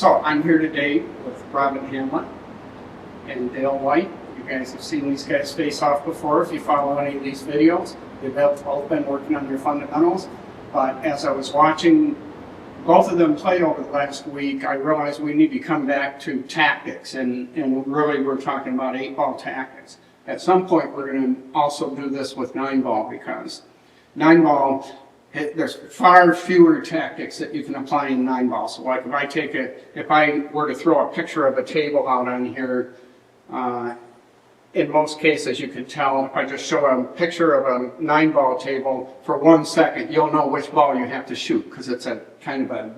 So I'm here today with Robin Hamlet and Dale White. You guys have seen these guys face off before if you follow any of these videos. They've both been working on their fundamentals. But as I was watching both of them play over the last week, I realized we need to come back to tactics. And really we're talking about 8-ball tactics. At some point we're going to also do this with 9-ball because 9-ball, there's far fewer tactics that you can apply in 9-ball. So like if I were to throw a picture of a table out on here, in most cases you can tell if I just show a picture of a 9-ball table for 1 second, you'll know which ball you have to shoot because it's a kind of a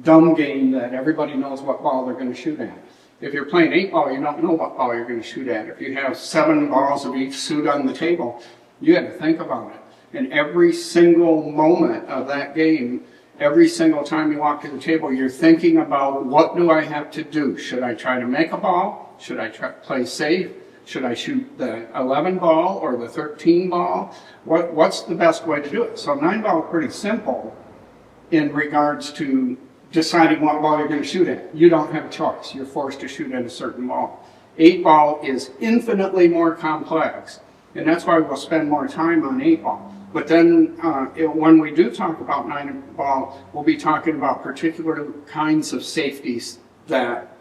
dumb game that everybody knows what ball they're going to shoot at. If you're playing 8-ball, you don't know what ball you're going to shoot at. If you have 7 balls of each suit on the table, you have to think about it. And every single moment of that game, every single time you walk to the table, you're thinking about what do I have to do? Should I try to make a ball? Should I play safe? Should I shoot the 11 ball or the 13 ball? What's the best way to do it? So 9-ball is pretty simple in regards to deciding what ball you're going to shoot at. You don't have a choice. You're forced to shoot at a certain ball. 8-ball is infinitely more complex, and that's why we'll spend more time on 8-ball. But then when we do talk about 9-ball, we'll be talking about particular kinds of safeties that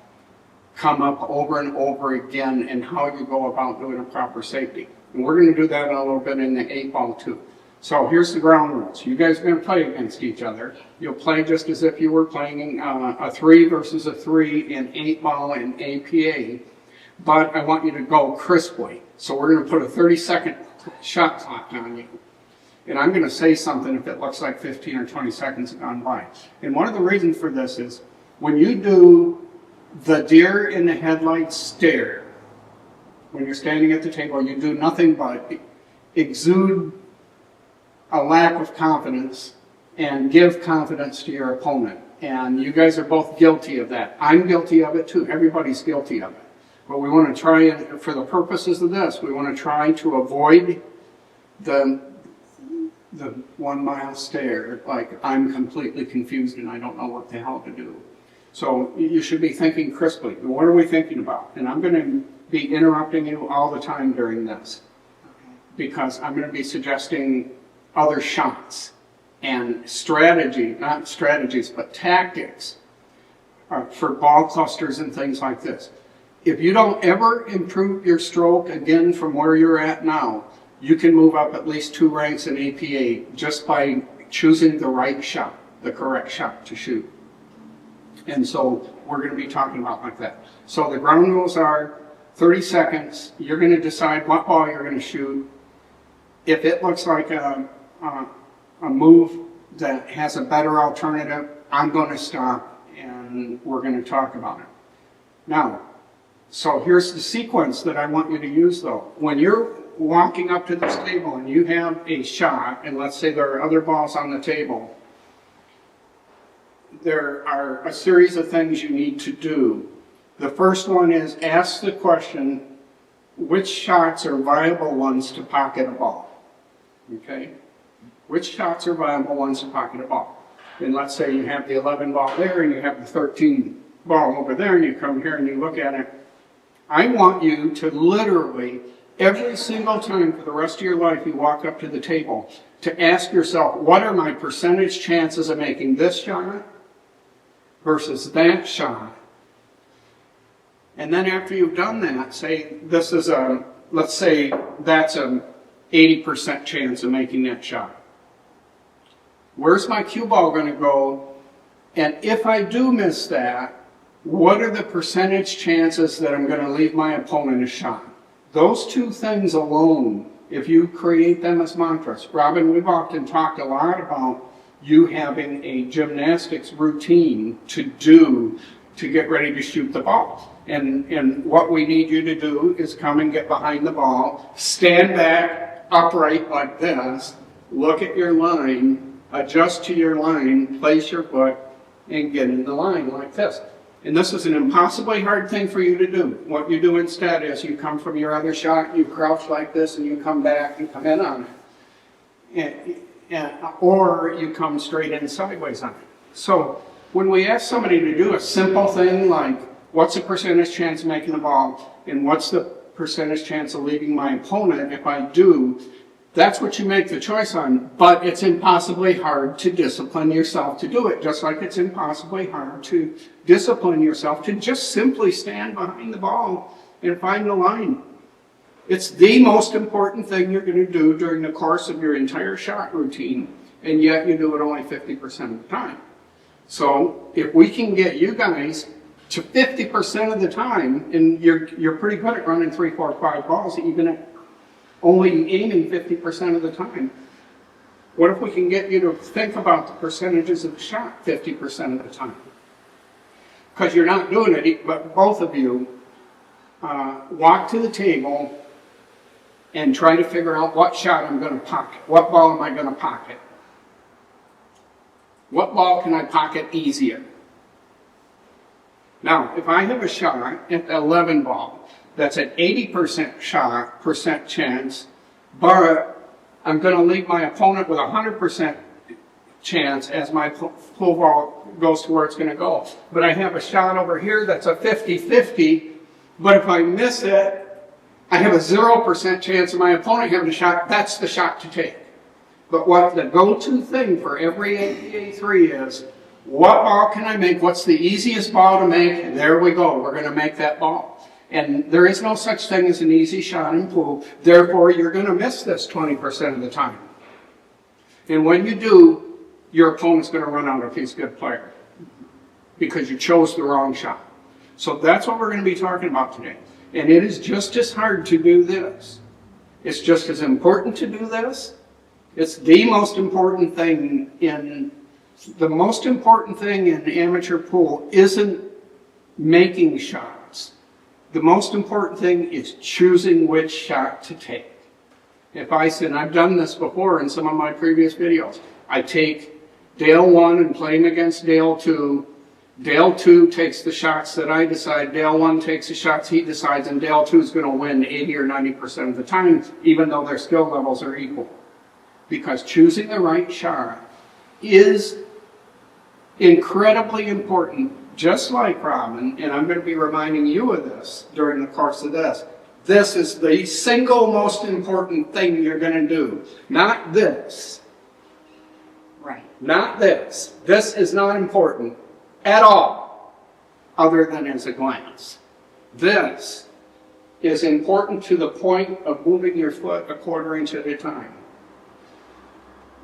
come up over and over again and how you go about doing a proper safety. And we're going to do that a little bit in the 8-ball too. So here's the ground rules. You guys are going to play against each other. You'll play just as if you were playing a 3 versus a 3 in 8-ball and APA. But I want you to go crisply. So we're going to put a 30-second shot clock on you. And I'm going to say something if it looks like 15 or 20 seconds have gone by. And one of the reasons for this is when you do the deer in the headlights stare, when you're standing at the table, you do nothing but exude a lack of confidence and give confidence to your opponent. And you guys are both guilty of that. I'm guilty of it too. Everybody's guilty of it. But we want to try, and for the purposes of this, we want to try to avoid the 1 mile stare, like I'm completely confused and I don't know what the hell to do. So you should be thinking crisply. What are we thinking about? And I'm going to be interrupting you all the time during this because I'm going to be suggesting other shots and strategy, not strategies, but tactics for ball clusters and things like this. If you don't ever improve your stroke again from where you're at now, you can move up at least 2 ranks in APA just by choosing the right shot, the correct shot to shoot. And so we're going to be talking about like that. So the ground rules are 30 seconds. You're going to decide what ball you're going to shoot. If it looks like a move that has a better alternative, I'm going to stop and we're going to talk about it. Now, so here's the sequence that I want you to use though. When you're walking up to this table and you have a shot, and let's say there are other balls on the table, there are a series of things you need to do. The first one is ask the question, which shots are viable ones to pocket a ball? Okay? Which shots are viable ones to pocket a ball? And let's say you have the 11 ball there and you have the 13 ball over there and you come here and you look at it. I want you to literally, every single time for the rest of your life you walk up to the table, to ask yourself, what are my percentage chances of making this shot versus that shot? And then after you've done that, say this is let's say that's an 80% chance of making that shot. Where's my cue ball going to go? And if I do miss that, what are the percentage chances that I'm going to leave my opponent a shot? Those 2 things alone, if you create them as mantras. Robin, we've often talked a lot about you having a gymnastics routine to do to get ready to shoot the ball. And what we need you to do is come and get behind the ball, stand back upright like this, look at your line, adjust to your line, place your foot, and get in the line like this. And this is an impossibly hard thing for you to do. What you do instead is you come from your other shot, you crouch like this, and you come back and come in on it. Or you come straight in sideways on it. So When we ask somebody to do a simple thing like, what's the percentage chance of making the ball, and what's the percentage chance of leaving my opponent if I do, that's what you make the choice on, but it's impossibly hard to discipline yourself to do it, just like it's impossibly hard to discipline yourself to just simply stand behind the ball and find the line. It's the most important thing you're going to do during the course of your entire shot routine, and yet you do it only 50% of the time. So if we can get you guys to 50% of the time, and you're pretty good at running 3, 4, 5 balls, even at only aiming 50% of the time. What if we can get you to think about the percentages of the shot 50% of the time? Because you're not doing it, but both of you walk to the table and try to figure out what shot I'm going to pocket. What ball am I going to pocket? What ball can I pocket easier? Now, if I have a shot at the 11 ball, that's an 80% percent chance, but I'm going to leave my opponent with a 100% chance as my pool ball goes to where it's going to go. But I have a shot over here that's a 50-50, but if I miss it, I have a 0% chance of my opponent having a shot. That's the shot to take. But what the go-to thing for every APA 3 is, what ball can I make? What's the easiest ball to make? And there we go. We're going to make that ball. And there is no such thing as an easy shot in pool. Therefore, you're going to miss this 20% of the time. And when you do, your opponent's going to run out if he's a good player, because you chose the wrong shot. So that's what we're going to be talking about today. And it is just as hard to do this. It's just as important to do this. It's the most important thing in amateur pool isn't making shots. The most important thing is choosing which shot to take. If I said, I've done this before in some of my previous videos, I take Dale 1 and play him against Dale 2. Dale 2 takes the shots that I decide. Dale 1 takes the shots he decides, and Dale 2 is going to win 80 or 90% of the time, even though their skill levels are equal. Because choosing the right shot is incredibly important, just like Robin, and I'm going to be reminding you of this during the course of this. This is the single most important thing you're going to do. Not this. Right. Not this. This is not important at all, other than as a glance. This is important to the point of moving your foot a quarter inch at a time.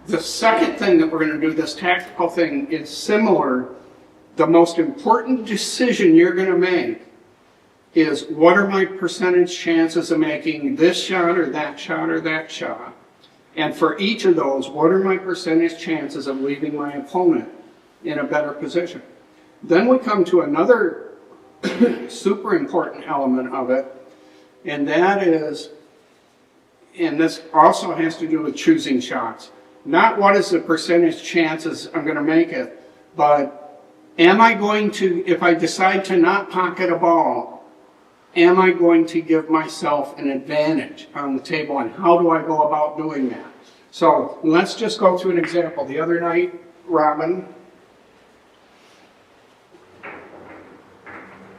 The second thing that we're going to do, this tactical thing, is similar. The most important decision you're going to make is, what are my percentage chances of making this shot or that shot or that shot? And for each of those, what are my percentage chances of leaving my opponent in a better position? Then we come to another super important element of it, and that is, and this also has to do with choosing shots. Not what is the percentage chances I'm going to make it, but am I going to, if I decide to not pocket a ball, am I going to give myself an advantage on the table, and how do I go about doing that? So let's just go through an example. The other night, Robin,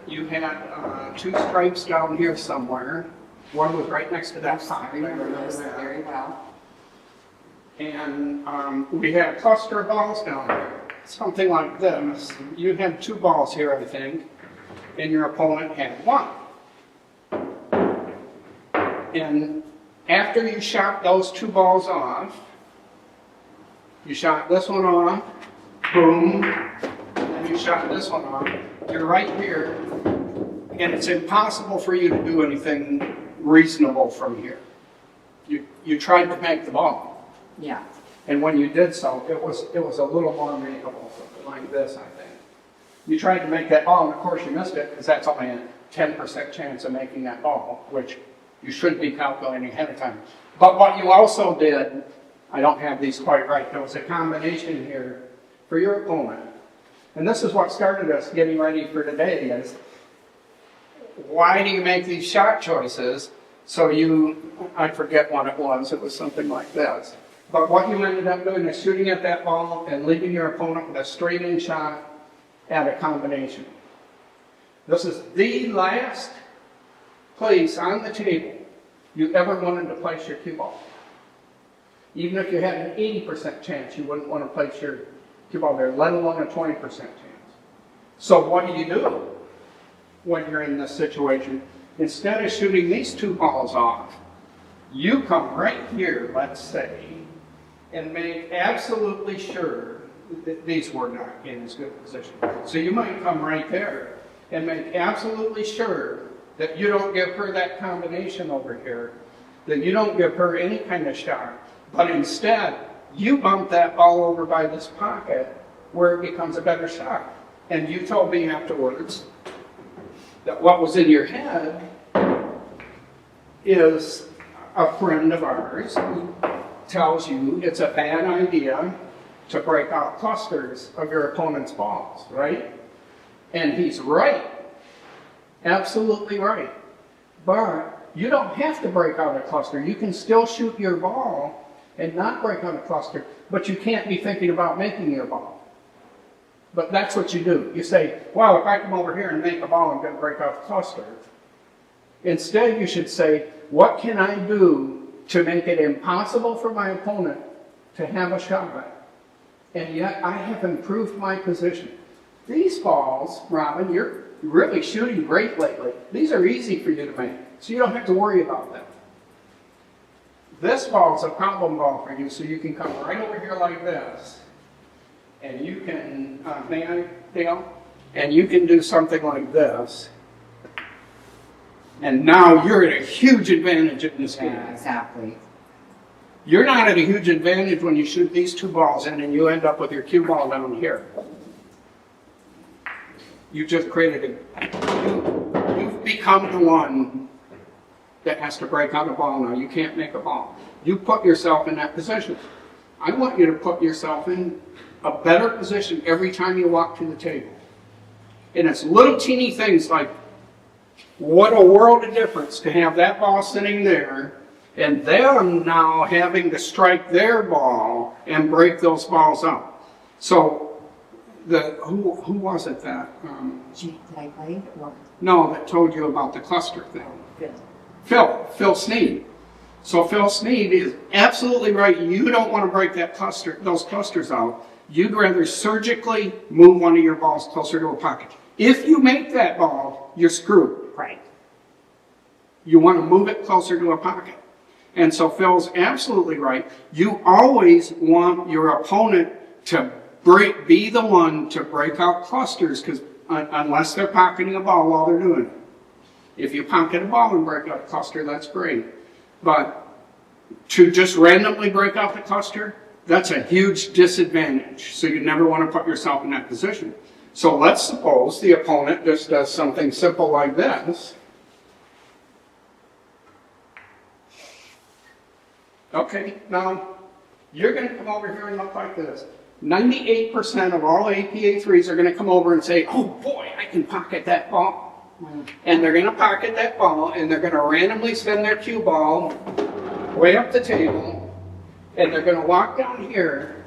you had 2 stripes down here somewhere. One was right next to that pocket. I remember this very well. And we had a cluster of balls down there, something like this. You had 2 balls here, I think, and your opponent had 1. And after you shot those 2 balls off, you shot this one off, boom, and you shot this one off. You're right here, and it's impossible for you to do anything reasonable from here. You tried to make the ball. Yeah. And when you did so, it was a little more makeable, something like this, I think. You tried to make that ball, and of course you missed it, because that's only a 10% chance of making that ball, which you shouldn't be calculating ahead of time. But what you also did, I don't have these quite right, there was a combination here for your opponent. And this is what started us getting ready for today, is why do you make these shot choices? So I forget what it was something like this. But what you ended up doing is shooting at that ball and leaving your opponent with a straight-in shot at a combination. This is the last place on the table you ever wanted to place your cue ball. Even if you had an 80% chance, you wouldn't want to place your cue ball there, let alone a 20% chance. So what do you do when you're in this situation? Instead of shooting these two balls off, you come right here, let's say, and make absolutely sure that these were not in as good a position. So you might come right there and make absolutely sure that you don't give her that combination over here, that you don't give her any kind of shot, but instead you bump that ball over by this pocket where it becomes a better shot. And you told me afterwards that what was in your head is a friend of ours who tells you it's a bad idea to break out clusters of your opponent's balls, right? And he's right. Absolutely right. But you don't have to break out a cluster. You can still shoot your ball and not break out a cluster, but you can't be thinking about making your ball. But that's what you do. You say, well, if I come over here and make a ball, I'm going to break out the cluster. Instead, you should say, what can I do to make it impossible for my opponent to have a shot? And yet, I have improved my position. These balls, Robin, you're really shooting great lately. These are easy for you to make, so you don't have to worry about them. This ball is a problem ball for you, so you can come right over here like this. And you can, may I, Dale? And you can do something like this. And now you're at a huge advantage in this game. Yeah, exactly. You're not at a huge advantage when you shoot these two balls in and you end up with your cue ball down here. You just created you've become the one that has to break out a ball now. You can't make a ball. You put yourself in that position. I want you to put yourself in a better position every time you walk to the table. And it's little teeny things like, what a world of difference to have that ball sitting there and them now having to strike their ball and break those balls up. So, who was it that? No, that told you about the cluster thing. Phil Sneed. So Phil Sneed is absolutely right. You don't want to break those clusters out. You'd rather surgically move one of your balls closer to a pocket. If you make that ball, you're screwed. Right. You want to move it closer to a pocket. And so Phil's absolutely right. You always want your opponent to be the one to break out clusters, because unless they're pocketing a ball while they're doing it. If you pocket a ball and break out a cluster, that's great. But to just randomly break out the cluster, that's a huge disadvantage. So you never want to put yourself in that position. So let's suppose the opponent just does something simple like this. Okay, now you're going to come over here and look like this. 98% of all APA 3s are going to come over and say, oh boy, I can pocket that ball. And they're going to pocket that ball, and they're going to randomly send their cue ball way up the table, and they're going to walk down here,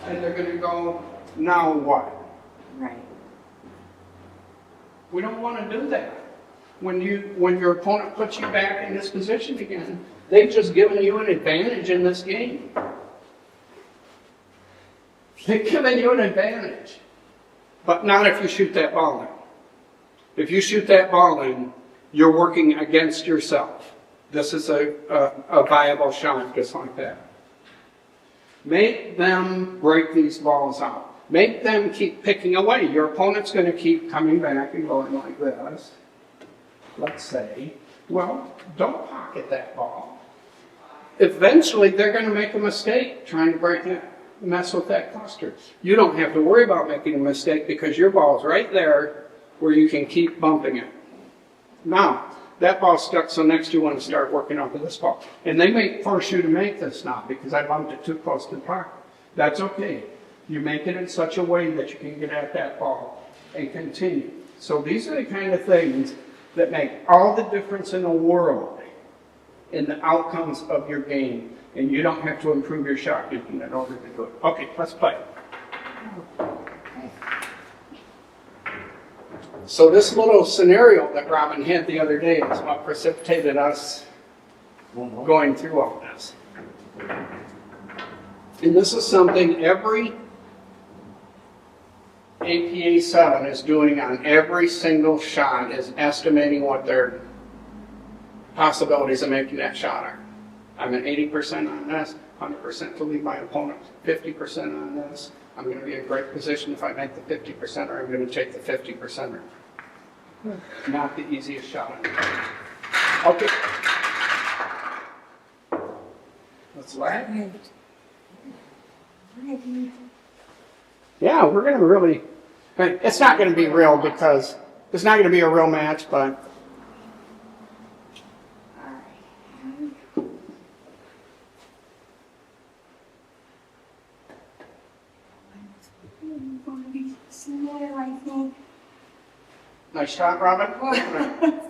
and they're going to go, now what? Right. We don't want to do that. When your opponent puts you back in this position again, they've just given you an advantage in this game. They've given you an advantage. But not if you shoot that ball in. If you shoot that ball in, you're working against yourself. This is a viable shot just like that. Make them break these balls out. Make them keep picking away. Your opponent's going to keep coming back and going like this. Let's say, well, don't pocket that ball. Eventually, they're going to make a mistake trying to mess with that cluster. You don't have to worry about making a mistake because your ball's right there where you can keep bumping it. Now, that ball's stuck, so next you want to start working off of this ball. And they may force you to make this now because I bumped it too close to the pocket. That's okay. You make it in such a way that you can get at that ball and continue. So these are the kind of things that make all the difference in the world in the outcomes of your game. And you don't have to improve your shot making in order to do it. Okay, let's play. So this little scenario that Robin had the other day is what precipitated us going through all this. And this is something every APA 7 is doing on every single shot, is estimating what their possibilities of making that shot are. I'm at 80% on this, 100% to lead my opponent, 50% on this. I'm going to be in a great position if I make the 50%, or I'm going to take the 50%. Not the easiest shot. Okay. Let's laugh. Yeah, we're going to really, it's not going to be real because it's not going to be a real match, but. Nice shot, Robin.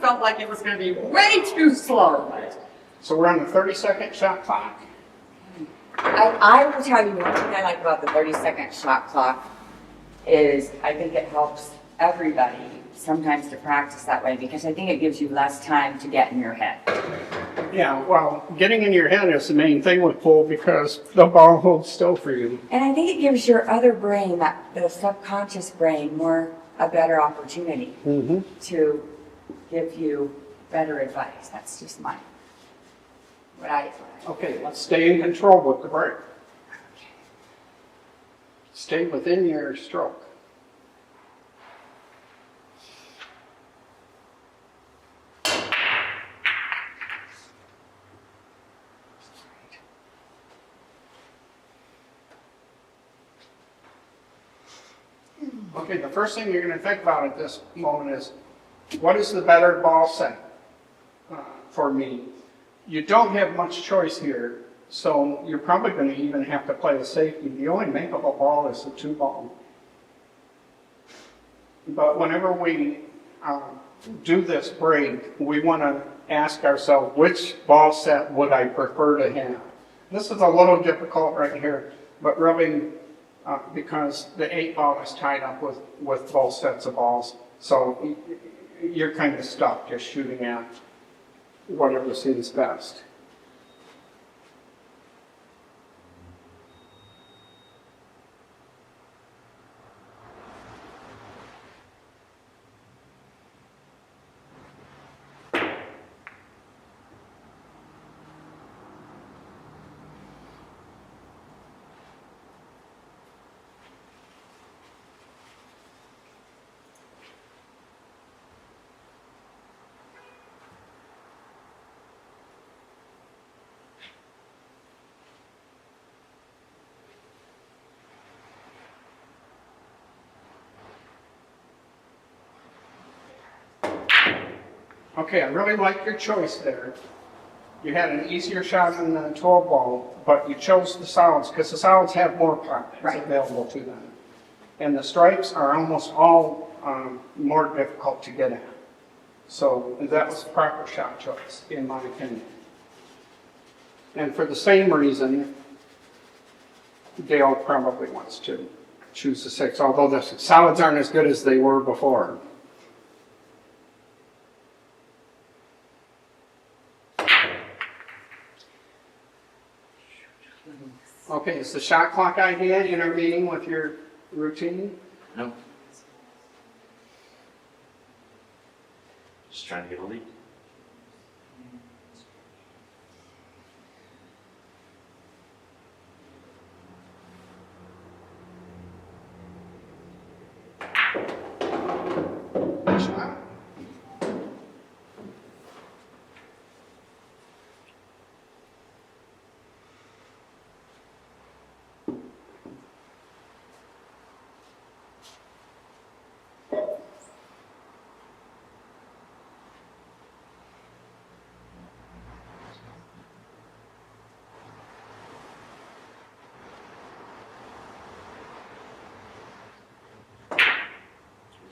Felt like it was going to be way too slow. So we're on the 30-second shot clock. I will tell you one thing I like about the 30-second shot clock is I think it helps everybody sometimes to practice that way because I think it gives you less time to get in your head. Yeah, well, getting in your head is the main thing with pool because the ball holds still for you. And I think it gives your other brain, the subconscious brain, a better opportunity to give you better advice. That's just what I find. Okay, let's stay in control with the break. Stay within your stroke. Okay, the first thing you're going to think about at this moment is, what is the better ball set for me? You don't have much choice here, so you're probably going to even have to play a safety. The only makeable ball is the 2-ball. But whenever we do this break, we want to ask ourselves, which ball set would I prefer to have? This is a little difficult right here, but rubbing because the 8-ball is tied up with both sets of balls. So you're kind of stuck just shooting at whatever seems best. Okay, I really like your choice there. You had an easier shot on the 12-ball, but you chose the solids because the solids have more pockets available to them. And the stripes are almost all more difficult to get at. So that was the proper shot choice, in my opinion. And for the same reason, Dale probably wants to choose the 6, although the solids aren't as good as they were before. Okay, is the shot clock idea intervening with your routine? No. Just trying to get a lead.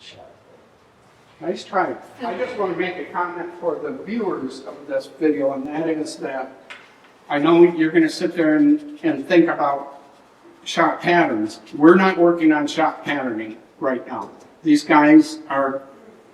Shot. Nice try. I just want to make a comment for the viewers of this video, and that is that I know you're going to sit there and think about shot patterns. We're not working on shot patterning right now. These guys are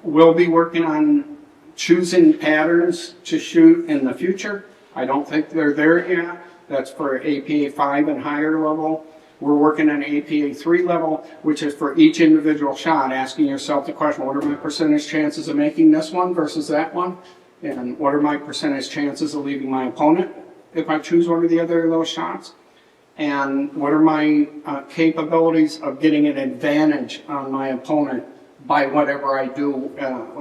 we'll be working on choosing patterns to shoot in the future. I don't think they're there yet. That's for APA 5 and higher level. We're working on APA 3 level, which is for each individual shot, asking yourself the question, what are my percentage chances of making this one versus that one? And what are my percentage chances of leaving my opponent if I choose one or the other of those shots? And what are my capabilities of getting an advantage on my opponent by whatever I do,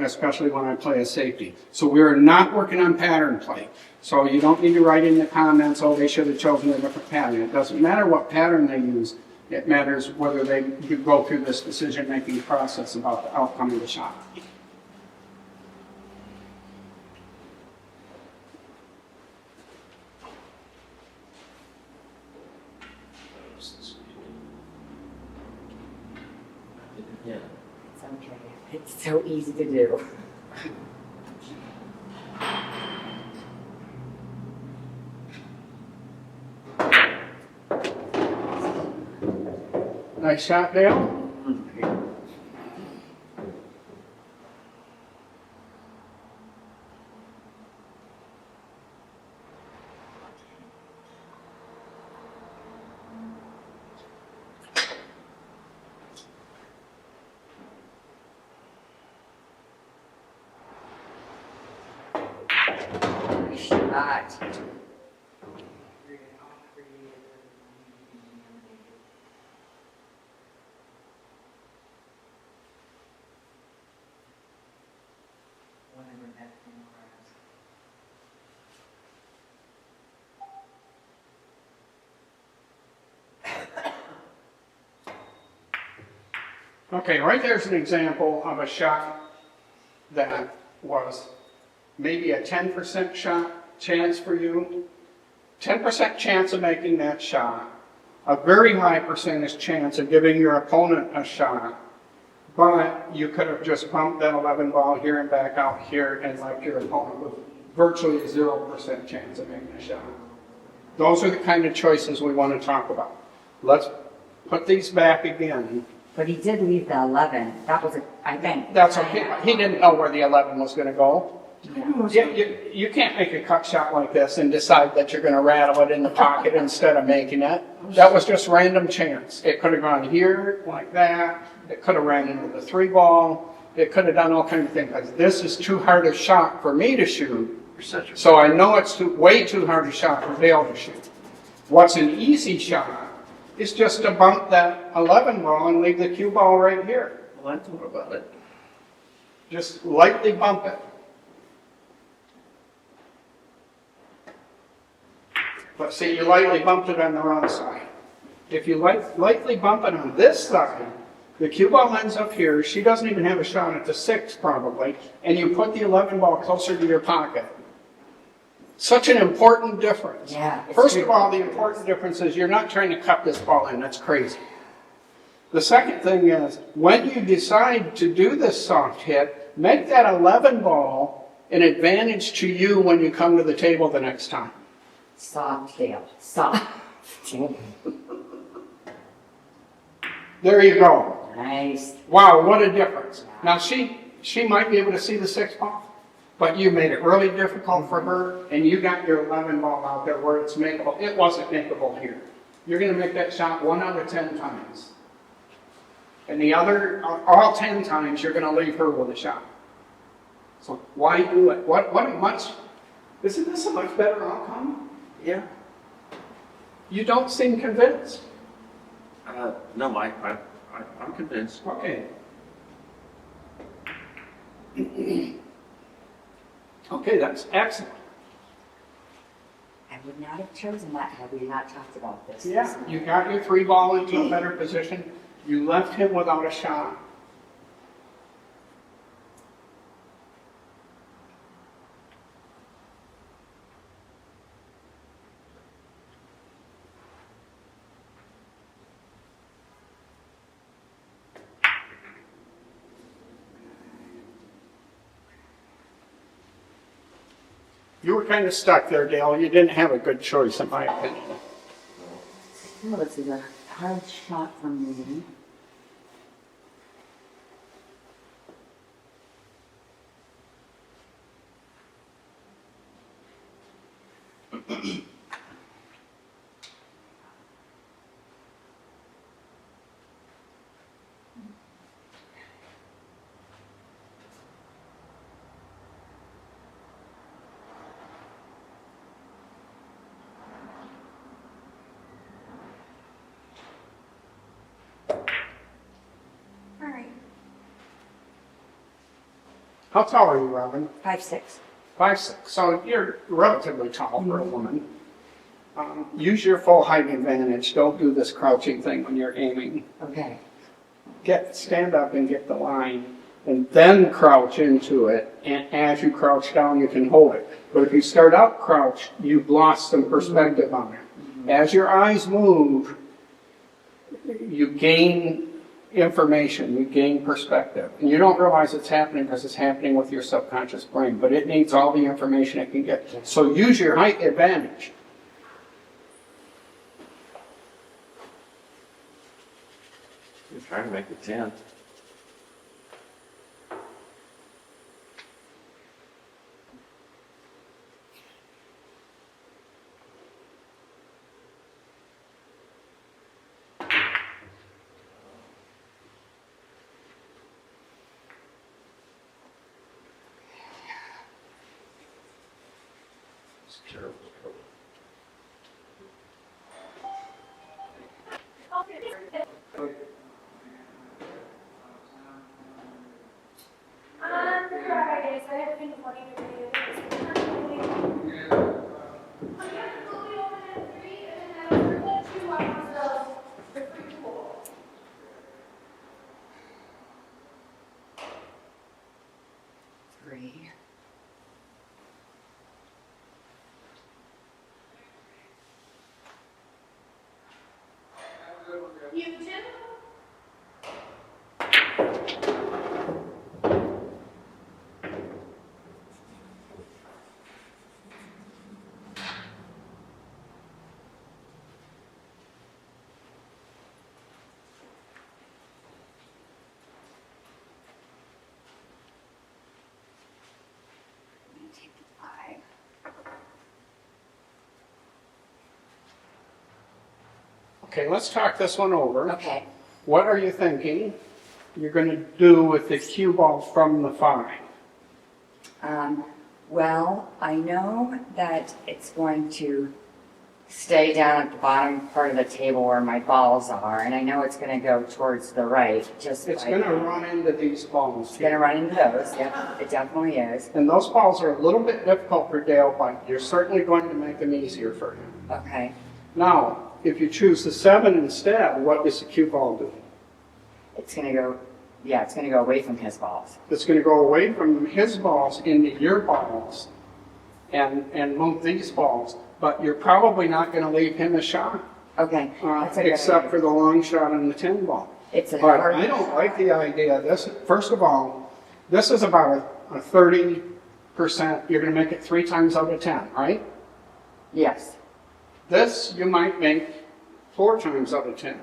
especially when I play a safety. So we're not working on pattern play. So you don't need to write in the comments, oh, they should have chosen a different pattern. It doesn't matter what pattern they use. It matters whether they go through this decision-making process about the outcome of the shot. Yeah. It's okay. It's so easy to do. Nice shot, Dale. Nice shot. Whatever that thing was. Okay, right there's an example of a shot that was maybe a 10% shot chance for you, 10% chance of making that shot, a very high percentage chance of giving your opponent a shot, but you could have just pumped that 11 ball here and back out here and left your opponent with virtually a 0% chance of making a shot. Those are the kind of choices we want to talk about. Let's put these back again. But he did leave the 11. That was, I think. That's okay. He didn't know where the 11 was going to go. Yeah. You can't make a cut shot like this and decide that you're going to rattle it in the pocket instead of making it. That was just random chance. It could have gone here, like that. It could have ran into the 3 ball. It could have done all kinds of things. Because this is too hard a shot for me to shoot. So I know it's way too hard a shot for Dale to shoot. What's an easy shot is just to bump that 11 ball and leave the cue ball right here. Well, I thought about it. Just lightly bump it. But see, you lightly bumped it on the wrong side. If you lightly bump it on this side, the cue ball ends up here. She doesn't even have a shot at the 6 probably, and you put the 11 ball closer to your pocket. Such an important difference. Yeah, First of all, the important difference is you're not trying to cut this ball in. That's crazy. The second thing is, when you decide to do this soft hit, make that 11 ball an advantage to you when you come to the table the next time. Soft, Dale. Soft. There you go. Nice. Wow, what a difference. Now she might be able to see the 6 ball, but you made it really difficult for her, and you got your 11 ball out there where it's makeable. It wasn't makeable here. You're going to make that shot 1 out of 10 times. And the other, all 10 times, you're going to leave her with a shot. So why do it? Isn't this a much better outcome? Yeah. You don't seem convinced. No, I'm convinced. Okay. Okay, that's excellent. I would not have chosen that had we not talked about this. Yeah, you got your 3 ball into a better position. You left him without a shot. You were kind of stuck there, Dale. You didn't have a good choice, in my opinion. Well, this is a hard shot from me. How tall are you, Robin? 5'6". 5'6". So you're relatively tall for a woman. Use your full height advantage. Don't do this crouching thing when you're aiming. Okay. Stand up and get the line, and then crouch into it. And as you crouch down, you can hold it. But if you start out crouched, you've lost some perspective on it. As your eyes move, you gain information, you gain perspective. And you don't realize it's happening because it's happening with your subconscious brain, but it needs all the information it can get. So use your height advantage. You're trying to make it 10. It's terrible. Fridays, I have been wanting to do this. I have to go over at 3 and then after 2 hours of the free pool. 3. You do? Take the 5. Okay, let's talk this one over. Okay. What are you thinking you're going to do with the cue ball from the 5? Well, I know that it's going to stay down at the bottom part of the table where my balls are, and I know it's going to go towards the right. Just It's by- going to run into these balls. It's going to run into those. Yep, it definitely is. And those balls are a little bit difficult for Dale, but you're certainly going to make them easier for him. Okay. Now, if you choose the 7 instead, what does the cue ball do? It's going to go. Yeah, it's going to go away from his balls. It's going to go away from his balls into your balls and move these balls, but you're probably not going to leave him a shot, Okay. That's a good except idea. for the long shot on the 10 ball. It's a But hard I don't shot. like the idea of this. First of all, this is about a 30%. You're going to make it 3 times out of 10, right? Yes. This you might make 4 times out of 10.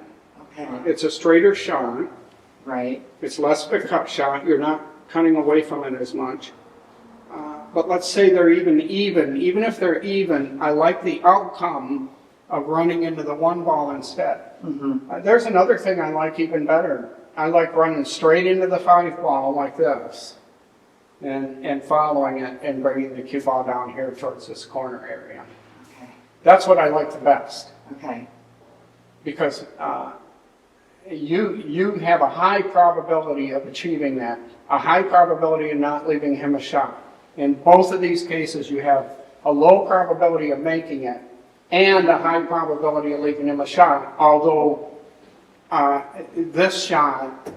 Okay. It's a straighter shot. Right. It's less of a cut shot. You're not cutting away from it as much. But let's say they're even. Even if they're even, I like the outcome of running into the 1 ball instead. There's another thing I like even better. I like running straight into the 5 ball like this and following it and bringing the cue ball down here towards this corner area. Okay. That's what I like the best Okay. because you have a high probability of achieving that, a high probability of not leaving him a shot. In both of these cases, you have a low probability of making it and a high probability of leaving him a shot, although this shot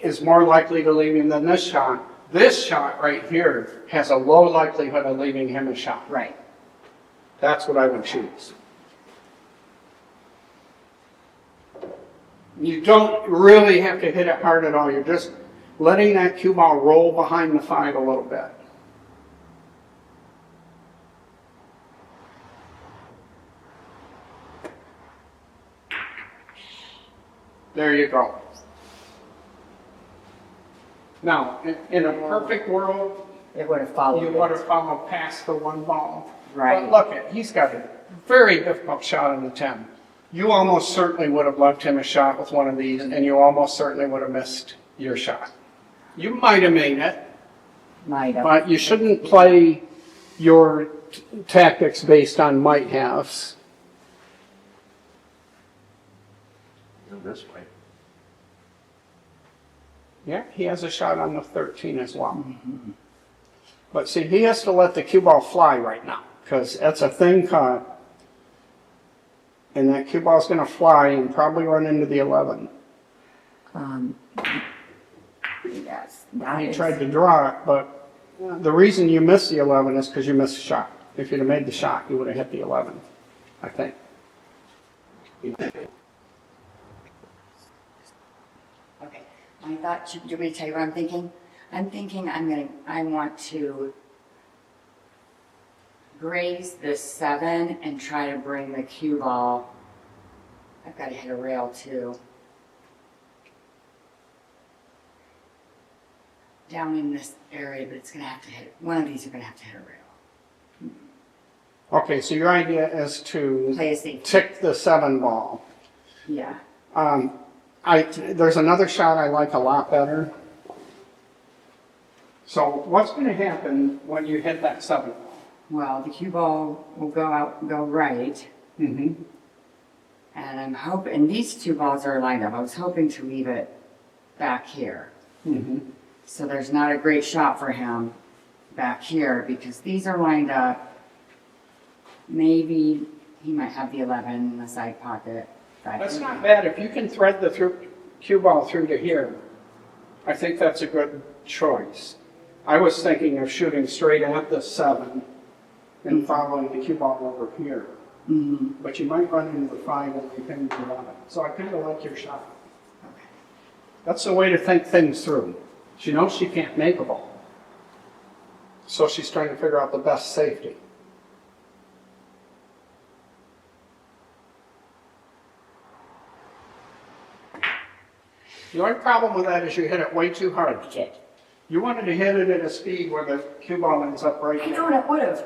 is more likely to leave him than this shot. This shot right here has a low likelihood of leaving him a shot. Right. That's what I would choose. You don't really have to hit it hard at all. You're just letting that cue ball roll behind the 5 a little bit. There you go. Now, in a perfect world, It would have followed. you it. would have followed past the 1 ball. Right. But look, he's got a very difficult shot on the 10. You almost certainly would have left him a shot with one of these, and you almost certainly would have missed your shot. You might have made it, Might have. but you shouldn't play your tactics based on might haves. Go this way. Yeah, he has a shot on the 13 as well. But see, he has to let the cue ball fly right now, because that's a thin cut. And that cue ball's going to fly and probably run into the 11. Yes, that He is. tried to draw it, but the reason you missed the 11 is because you missed a shot. If you'd have made the shot, you would have hit the 11, I think. Okay, I thought, do you want me to tell you what I'm thinking? I'm thinking I want to graze the 7 and try to bring the cue ball. I've got to hit a rail too. Down in this area, but it's going to have to hit, one of these are going to have to hit a rail. Okay, so your idea is to Play a safe. tick the 7 ball. Yeah. There's another shot I like a lot better. So what's going to happen when you hit that 7 ball? Well, the cue ball will go right. Mm-hmm. And I'm hoping, these 2 balls are lined up. I was hoping to leave it back here. Mm-hmm. So there's not a great shot for him back here because these are lined up. Maybe he might have the 11 in the side pocket. That's not bad. If you can thread the cue ball through to here, I think that's a good choice. I was thinking of shooting straight at the 7 and following the cue ball over here. Mm-hmm. But you might run into the 5 and you can the 11. So I kind of like your shot. Okay. That's the way to think things through. She knows she can't make a ball. So she's trying to figure out the best safety. The only problem with that is you hit it way too hard. Shit. You wanted to hit it at a speed where the cue ball ends up right I there. know, and it would have.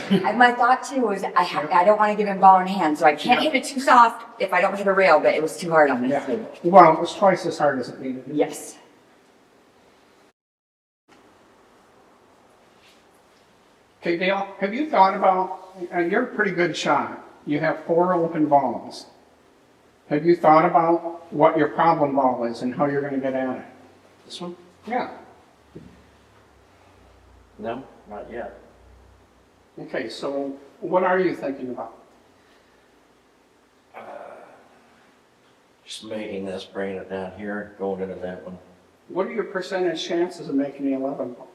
And my thought too was I don't want to give him ball in hand, so I can't hit it too soft if I don't hit a rail, but it was too hard on this Yeah. table. Well, it was twice as hard as it needed to be. Yes. Okay, Dale, have you thought about, you're a pretty good shot. You have 4 open balls. Have you thought about what your problem ball is and how you're going to get at it? This one? Yeah. No, not yet. Okay, so what are you thinking about? Just making this, bringing it down here, going into that one. What are your percentage chances of making the 11 ball?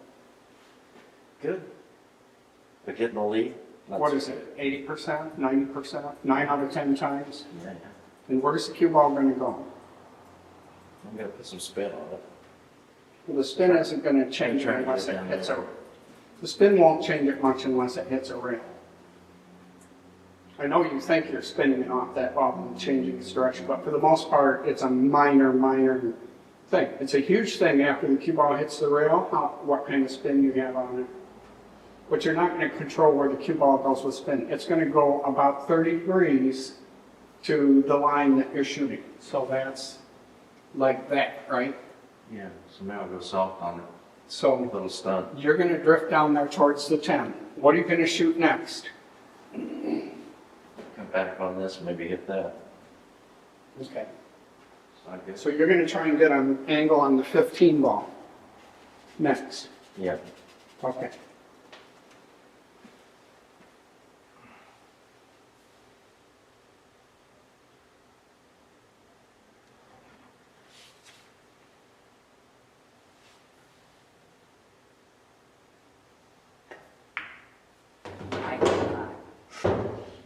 Good. But getting the lead? not What so is it, 80%, 90%, 9 out of 10 times? Yeah, And where's the cue ball going to go? I'm gonna put some spin on it. Well, the spin isn't going to change Try to unless get it down hits there. a. The spin won't change it much unless it hits a rail. I know you think you're spinning it off that ball and changing its direction, but for the most part, it's a minor thing. It's a huge thing after the cue ball hits the rail, what kind of spin you have on it. But you're not going to control where the cue ball goes with spin. It's going to go about 30 degrees to the line that you're shooting. So that's like that, right? Yeah, so now I'll go soft on it. So Little stunt. you're going to drift down there towards the 10. What are you going to shoot next? Come back on this, maybe hit that. Okay. So I guess. So you're going to try and get an angle on the 15 ball next. Yeah. Okay.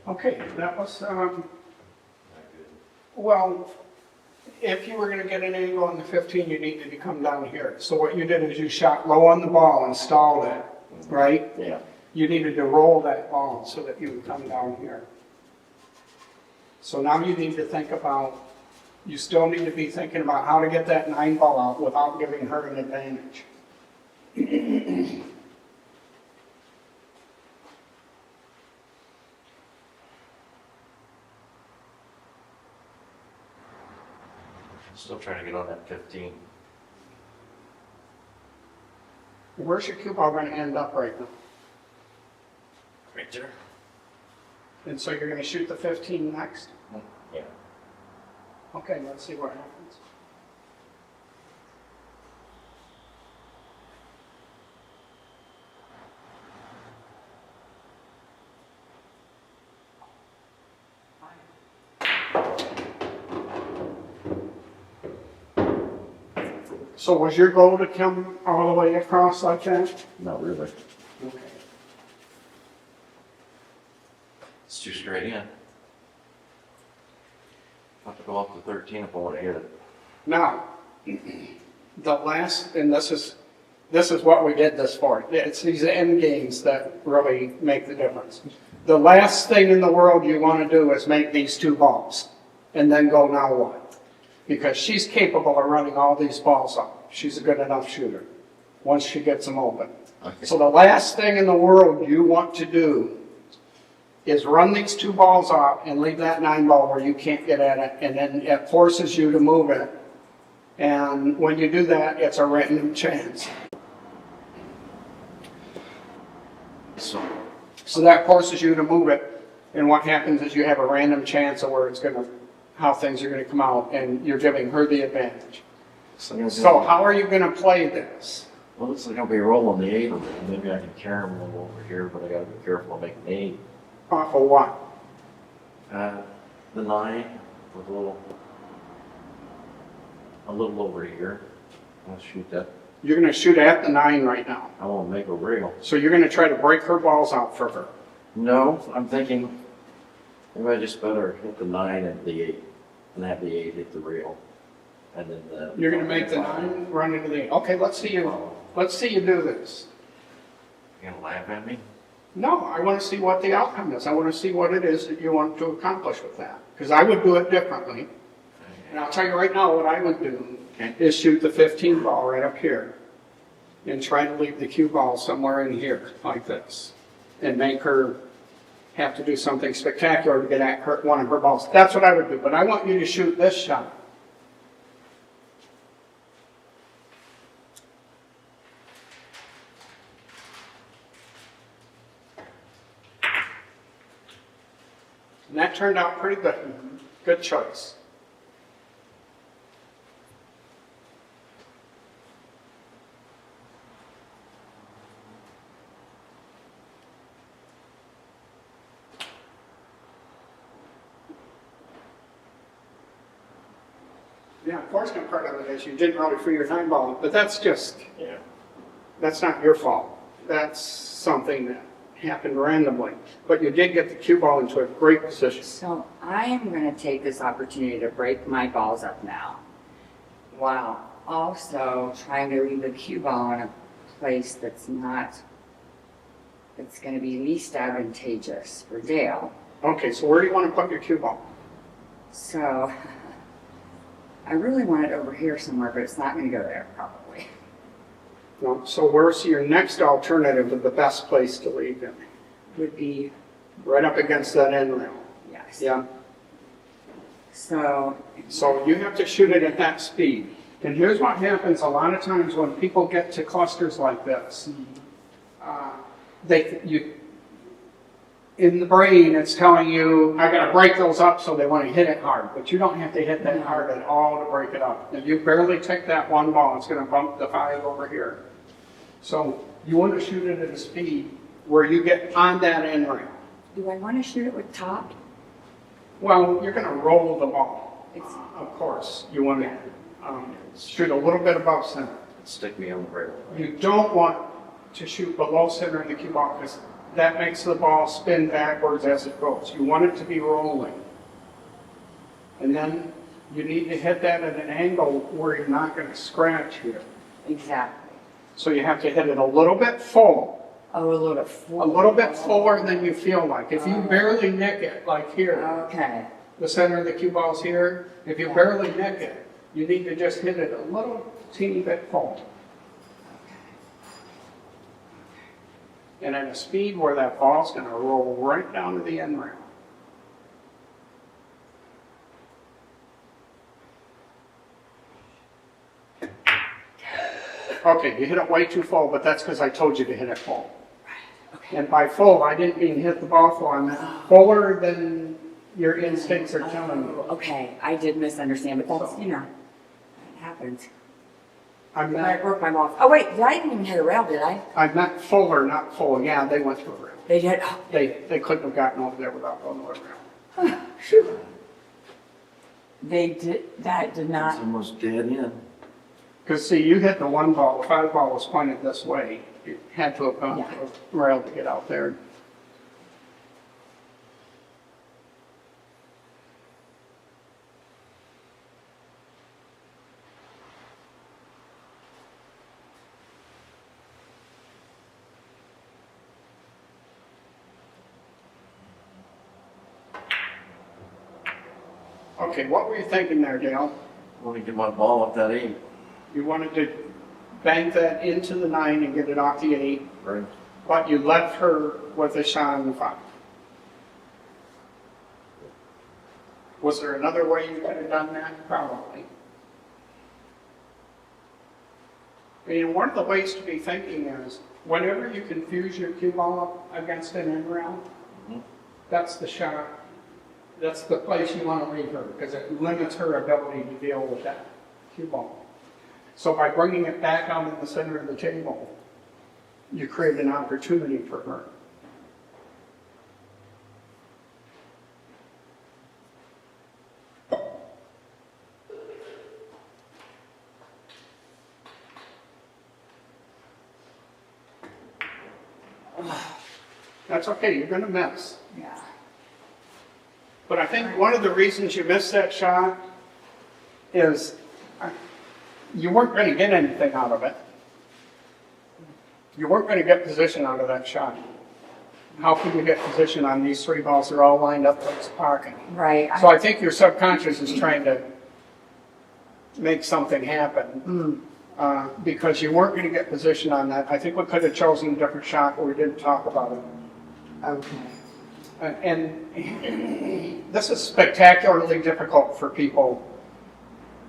Okay, that was, well, if you were going to get an angle on the 15, you needed to come down here. So what you did is you shot low on the ball and stalled it, right? Yeah. You needed to roll that ball so that you would come down here. So now you need to think about, you still need to be thinking about how to get that 9 ball out without giving her an advantage. Still trying to get on that 15. Where's your cue ball going to end up right now? Right there. And so you're going to shoot the 15 next? Yeah. Okay, let's see what happens. So was your goal to come all the way across like that? Not really. Okay. It's too straight in. I have to go up to 13 if I want to hit it. Now, the last, and this is what we did this for. It's these end games that really make the difference. The last thing in the world you want to do is make these two balls and then go, now what? Because she's capable of running all these balls up. She's a good enough shooter once she gets them open. Okay. So the last thing in the world you want to do is run these two balls off and leave that 9 ball where you can't get at it, and then it forces you to move it. And when you do that, it's a random chance. So that forces you to move it, and what happens is you have a random chance of where it's gonna, how things are gonna come out, and you're giving her the advantage. So how are you gonna play this? Well, looks like I'll be rolling the 8 of it. Maybe I can carry them a little over here, but I gotta be careful of making 8. Off of what? The 9 with a little over here. I'll shoot that. You're gonna shoot at the 9 right now. I won't make a rail. So you're gonna try to break her balls out for her. No, I'm thinking maybe I just better hit the 9 and the 8, and have the 8 hit the rail, and then the. You're gonna make the 9 run into the 8. Okay, let's see you do this. You gonna laugh at me? No, I want to see what the outcome is. I want to see what it is that you want to accomplish with that. Because I would do it differently. And I'll tell you right now what I would do is shoot the 15 ball right up here and try to leave the cue ball somewhere in here like this and make her have to do something spectacular to get at her, one of her balls. That's what I would do. But I want you to shoot this shot. And that turned out pretty good. Good choice. The unfortunate part of it is you didn't really free your 9 ball, but that's just, that's not your fault. That's something that happened randomly. But you did get the cue ball into a great position. So I am going to take this opportunity to break my balls up now, while also trying to leave the cue ball in a place that's going to be least advantageous for Dale. Okay, so where do you want to put your cue ball? So I really want it over here somewhere, but it's not going to go there probably. No, so where's your next alternative of the best place to leave it? Would be, Right up against that end rail. yes. Yeah. So So you have to shoot it at that speed. And here's what happens a lot of times when people get to clusters like this. In the brain, it's telling you, I got to break those up, so they want to hit it hard. But you don't have to hit that hard at all to break it up. If you barely take that 1 ball, it's going to bump the 5 over here. So you want to shoot it at a speed where you get on that end rail. do I want to shoot it with top? Well, you're going to roll the ball. It's, Of course, you want to shoot a little bit above center. Stick me on the rail. You don't want to shoot below center in the cue ball because that makes the ball spin backwards as it goes. You want it to be rolling. And then you need to hit that at an angle where you're not going to scratch here. exactly. So you have to hit it a little bit full, Oh, a little bit a little bit fuller than you feel like. If you barely nick it, like here, Okay. the center of the cue ball's here, if you barely nick it, you need to just hit it a little teeny bit full. And at a speed where that ball's going to roll right down to the end rail. Okay, you hit it way too full, but that's because I told you to hit it full. Okay. And by full, I didn't mean hit the ball full. I meant fuller than your instincts are telling you. Okay, I did misunderstand, but that's, you know, it happens. I I meant, broke my balls. Oh wait, I didn't even hit a rail, did I? I meant fuller, not full. Yeah, they went through a rail. They did. Oh, They couldn't have gotten over there without going over a rail. they did. That did It's not. almost dead in. Because see, you hit the one ball, the 5 ball was pointed this way. It had to have gone Yeah. to a rail to get out there. Okay, what were you thinking there, Dale? I want to get my ball off that 8. You wanted to bank that into the 9 and get it off the 8, Right. but you left her with a shot on the 5. Was there another way you could have done that? Probably. I mean, one of the ways to be thinking is, whenever you confuse your cue ball up against an end rail, Mhm. that's the shot, that's the place you want to leave her, because it limits her ability to deal with that cue ball. So by bringing it back out in the center of the table, you create an opportunity for her. That's okay, you're gonna miss. Yeah. But I think one of the reasons you missed that shot is you weren't going to get anything out of it. You weren't going to get position out of that shot. How could you get position on these 3 balls? They're all lined up towards the pocket. Right. So I think your subconscious is trying to make something happen because you weren't going to get position on that. I think we could have chosen a different shot, but we didn't talk about it. Okay. And this is spectacularly difficult for people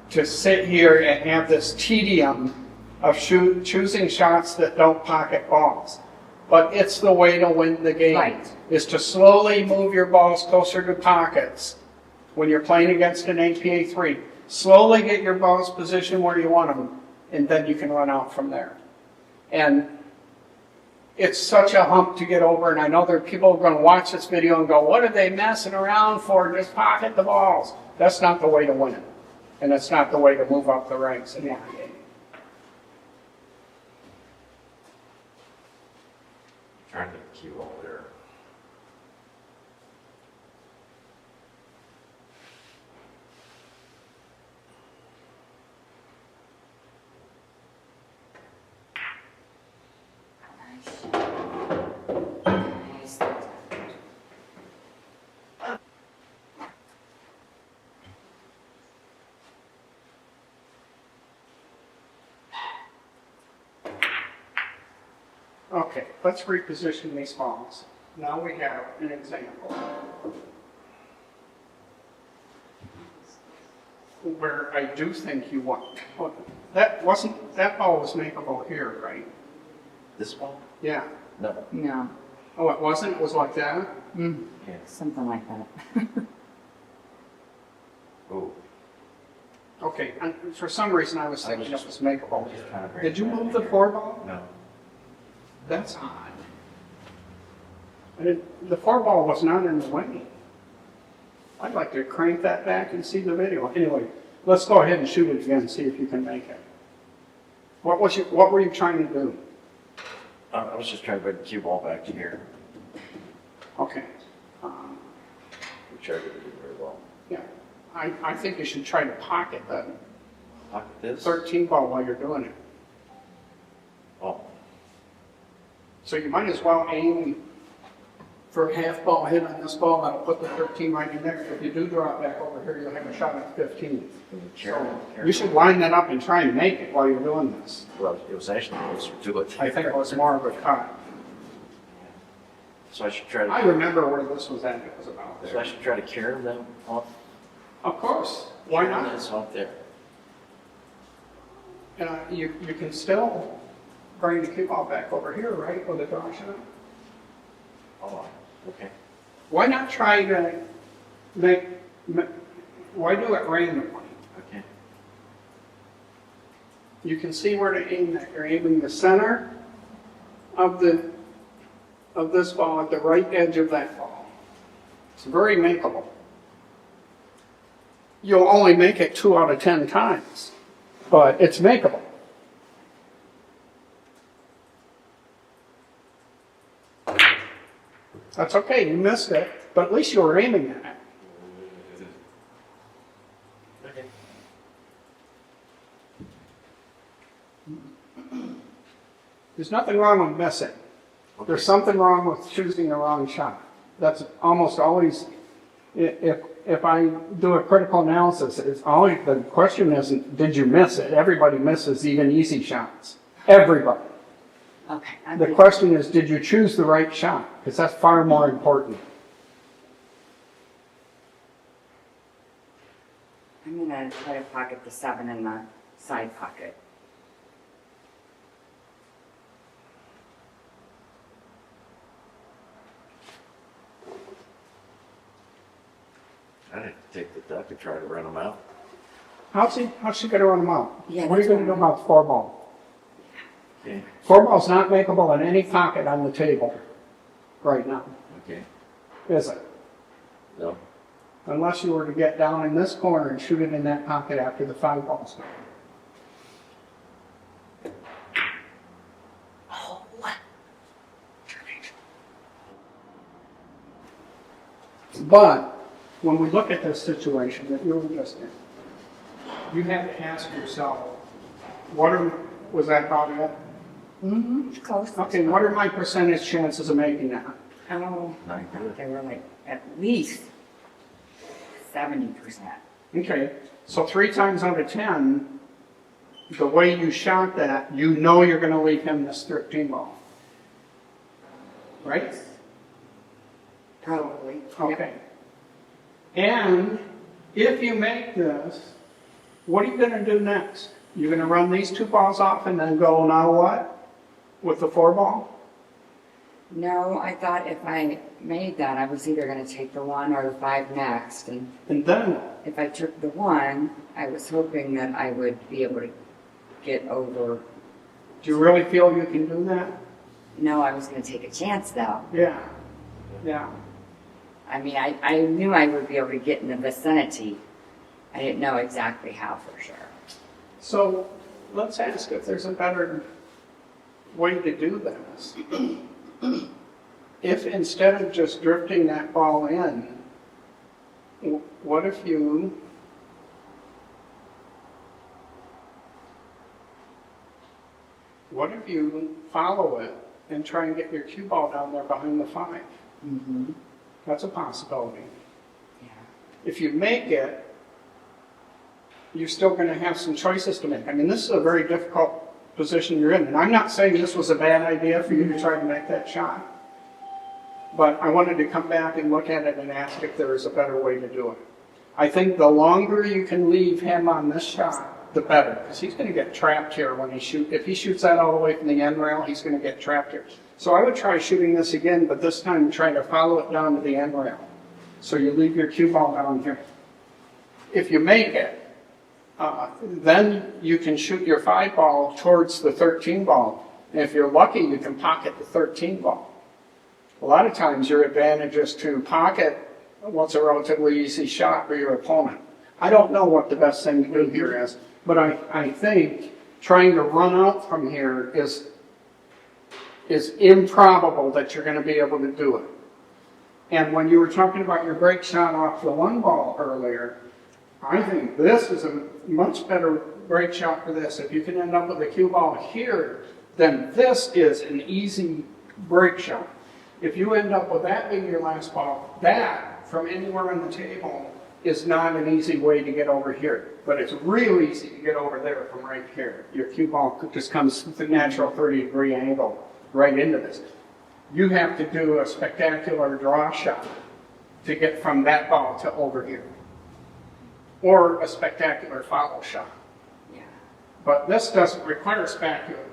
to sit here and have this tedium of choosing shots that don't pocket balls. But it's the way to win the game, Right. is to slowly move your balls closer to pockets when you're playing against an APA 3. Slowly get your balls positioned where you want them, and then you can run out from there. And it's such a hump to get over, and I know there are people who are going to watch this video and go, what are they messing around for? Just pocket the balls. That's not the way to win it. And that's not the way to move up the ranks in the game. Trying to cue over there. Nice. Okay, let's reposition these balls. Now we have an example where I do think you want. That ball was makeable here, right? This ball? Yeah. No. No. Oh, it wasn't? It was like that? Yeah. Something like that. Oh. Okay, and for some reason I was thinking it was makeable. Just trying to bring Did you it back move the here. 4 ball? No. That's odd. The 4 ball was not in the way. I'd like to crank that back and see the video. Anyway, let's go ahead and shoot it again and see if you can make it. What were you trying to do? I was just trying to bring the cue ball back to here, Okay. which I didn't do very well. Yeah, I think you should try to pocket the Pocket this? 13 ball while you're doing it. Oh. So you might as well aim for a half ball hit on this ball, that'll put the 13 right in there. If you do draw it back over here, you'll have a shot at 15. So you should line that up and try and make it while you're doing this. Well, it was actually closer to it. I think it was more of a cut. So I should try I to, remember where this was at, it was about so I there. should try to carry them off. Of course, why Carry not? this off there. You can still bring the cue ball back over here, right, with a draw shot? Oh, okay. Why not try to why do it randomly? Okay. You can see where to aim that. You're aiming the center of this ball at the right edge of that ball. It's very makeable. You'll only make it 2 out of 10 times, but it's makeable. That's okay, you missed it, but at least you were aiming at it. There's nothing wrong with missing. There's something wrong with choosing the wrong shot. That's almost always, if I do a critical analysis, it's always, the question isn't, did you miss it? Everybody misses even easy shots. Everybody. Okay. The question is, did you choose the right shot? Because that's far more important. I'm gonna try to pocket the 7 in the side pocket. I'd have to take the duck and try to run them out. How's she gonna run them out? Yeah, What are you gonna do about the 4-ball? Okay. 4-ball's not makeable in any pocket on the table right now, Okay. is it? No. Unless you were to get down in this corner and shoot it in that pocket after the 5-ball's gone. Oh. But when we look at this situation that you were just in, you have to ask yourself, was that about it? Mm-hmm, it's close. Okay, what are my percentage chances of making that? Oh, I Not thought good. they were like at least 70%. Okay, so 3 times out of 10, the way you shot that, you know you're going to leave him this 13 ball. Right? Probably. Okay. And if you make this, what are you going to do next? You're going to run these 2 balls off and then go, now what? With the 4-ball? No, I thought if I made that, I was either going to take the 1 or the 5 next. And And then, if I took the 1, I was hoping that I would be able to get over. do you really feel you can do that? No, I was going to take a chance though. Yeah. Yeah. I mean, I knew I would be able to get in the vicinity. I didn't know exactly how for sure. So let's ask if there's a better way to do this. If instead of just drifting that ball in, what if you follow it and try and get your cue ball down there behind the 5? Mm-hmm. That's a possibility. Yeah. If you make it, you're still going to have some choices to make. I mean, this is a very difficult position you're in. And I'm not saying this was a bad idea for you to try to make that shot. But I wanted to come back and look at it and ask if there is a better way to do it. I think the longer you can leave him on this shot, the better. Because he's going to get trapped here when he shoots. If he shoots that all the way from the end rail, he's going to get trapped here. So I would try shooting this again, but this time try to follow it down to the end rail. So you leave your cue ball down here. If you make it, then you can shoot your 5 ball towards the 13 ball. And if you're lucky, you can pocket the 13 ball. A lot of times your advantage is to pocket what's a relatively easy shot for your opponent. I don't know what the best thing to do here is, but I think trying to run out from here is improbable that you're going to be able to do it. And when you were talking about your break shot off the 1 ball earlier, I think this is a much better break shot for this. If you can end up with a cue ball here, then this is an easy break shot. If you end up with that being your last ball, that from anywhere on the table is not an easy way to get over here. But it's real easy to get over there from right here. Your cue ball just comes with a natural 30-degree angle right into this. You have to do a spectacular draw shot to get from that ball to over here. Or a spectacular follow shot. Yeah. But this doesn't require spectacular.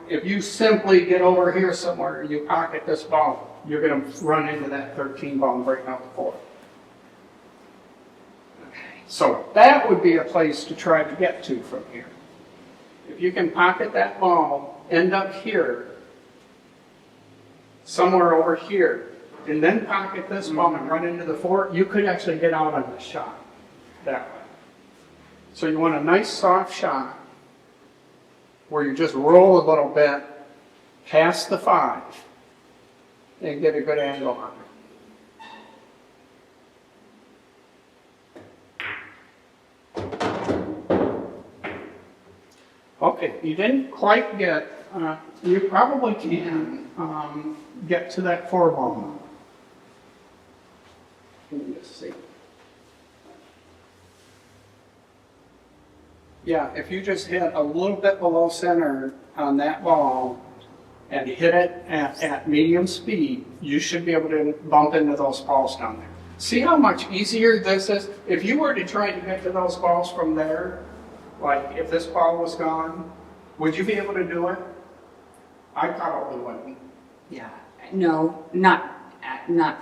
If you simply get over here somewhere and you pocket this ball, you're going to run into that 13 ball and break out the 4. Okay. So that would be a place to try to get to from here. If you can pocket that ball, end up here, somewhere over here, and then pocket this ball and run into the 4, you could actually get out on this shot that way. So you want a nice soft shot where you just roll a little bit past the 5 and get a good angle on it. Okay, you didn't quite get, you probably can get to that 4-ball. Let me just see. Yeah, if you just hit a little bit below center on that ball and hit it at medium speed, you should be able to bump into those balls down there. See how much easier this is? If you were to try to get to those balls from there, like if this ball was gone, would you be able to do it? I probably wouldn't. Yeah, no, not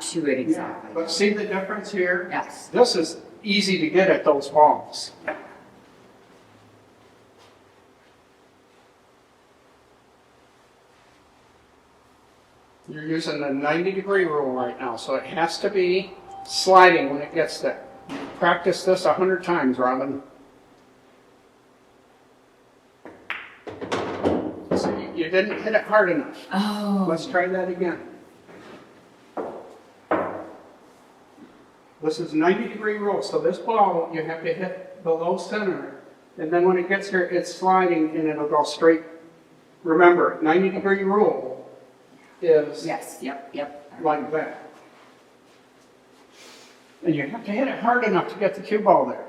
to it exactly. But see the difference here? Yes. This is easy to get at those balls. You're using the 90-degree rule right now, so it has to be sliding when it gets there. Practice this 100 times, Robin. See, you didn't hit it hard enough. Oh. Let's try that again. This is 90-degree rule, so this ball you have to hit below center, and then when it gets here, it's sliding and it'll go straight. Remember, 90-degree rule is Yes, yep. like that. And you have to hit it hard enough to get the cue ball there.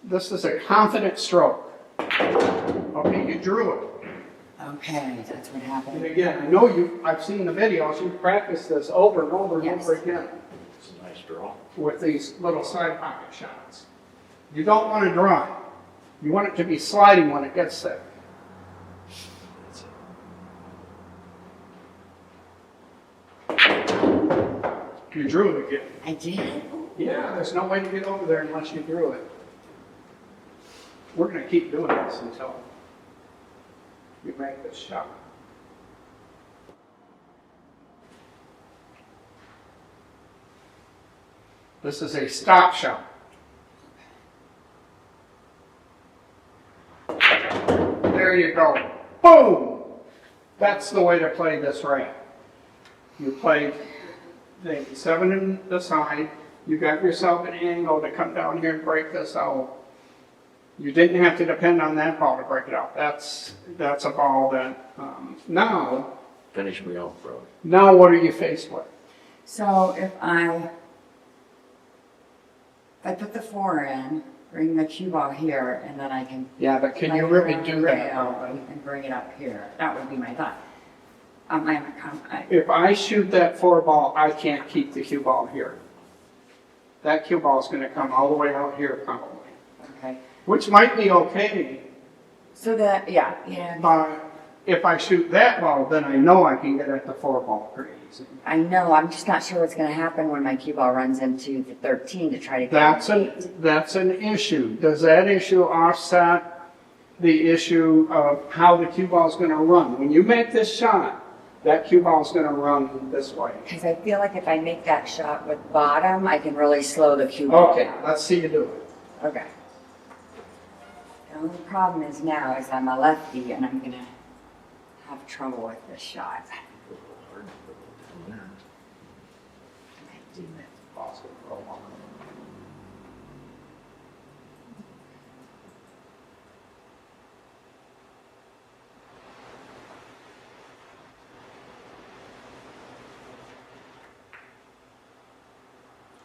This is a confident stroke. Okay, you drew it. Okay, that's what And happened. again, I know I've seen the videos, you practice this over and over and Yes. over again It's a nice draw. with these little side pocket shots. You don't want to draw it. You want it to be sliding when it gets there. That's it. You drew it again. I did. Yeah, there's no way to get over there unless you drew it. We're going to keep doing this until you make this shot. This is a stop shot. There you go. Boom! That's the way to play this right. You play the 7 in the side. You got yourself an angle to come down here and break this out. You didn't have to depend on that ball to break it out. That's a ball that, now Finish me off, bro. Now what are you faced with? So if I put the 4 in, bring the cue ball here, and then I can Yeah, but can lay you it really around do the that? rail Robin? and bring it up here. That would be my thought. If I shoot that 4 ball, I can't keep the cue ball here. That cue ball is going to come all the way out here probably, Okay. which might be okay, So that, yeah. but if I shoot that ball, then I know I can get at the 4 ball pretty easy. I know, I'm just not sure what's gonna happen when my cue ball runs into the 13 to try to get That's an issue. Does that issue offset the issue of how the cue ball is going to run? When you make this shot, that cue ball is going to run this way. Because I feel like if I make that shot with bottom, I can really slow the cue ball Okay, down. let's see you do it. Okay. The only problem is now is I'm a lefty and I'm gonna have trouble with this shot.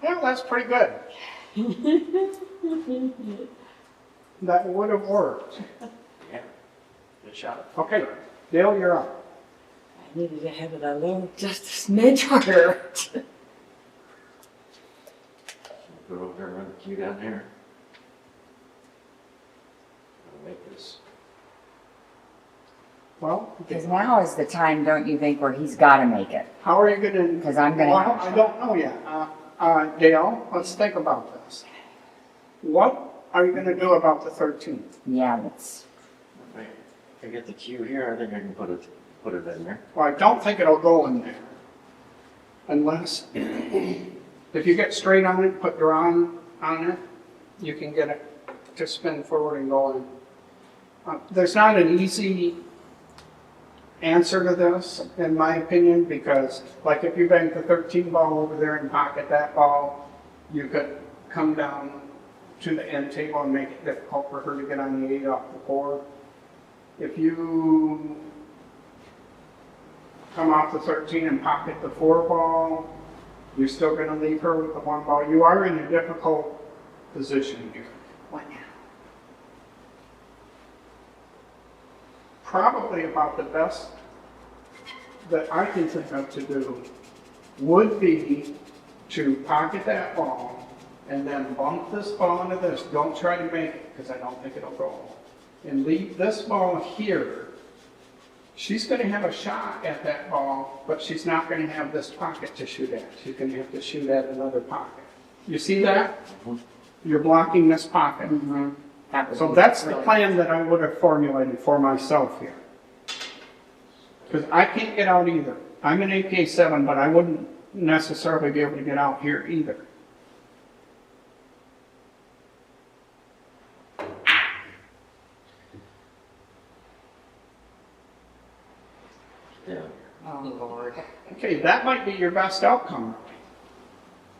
Well, that's pretty good. That would have worked. Yeah. Good shot. Okay, Dale, you're up. I needed to hit it a little, just a smidge harder. Go over there and run the cue down there. I'll make this. Well, Because now is the time, don't you think, where he's gotta make it? how are you going to? 'Cause I'm gonna Well, have a I shot. don't know yet. Dale, let's think about this. What are you going to do about the 13th? Yeah, that's, Wait, if I get the cue here, I think I can put it in there. Well, I don't think it'll go in there. Unless, if you get straight on it, put draw on it, you can get it to spin forward and go in. There's not an easy answer to this, in my opinion, because like if you bank the 13 ball over there and pocket that ball, you could come down to the end table and make it difficult for her to get on the 8 off the 4. If you come off the 13 and pocket the 4 ball, you're still going to leave her with the 1 ball. You are in a difficult position here. What now? Probably about the best that I can think of to do would be to pocket that ball and then bump this ball into this. Don't try to make it because I don't think it'll go. And leave this ball here. She's going to have a shot at that ball, but she's not going to have this pocket to shoot at. She's going to have to shoot at another pocket. You see that? You're blocking this pocket. So that's the plan that I would have formulated for myself here. Because I can't get out either. I'm an APA 7, but I wouldn't necessarily be able to get out here either. Yeah. Oh, Lord. Okay, that might be your best outcome.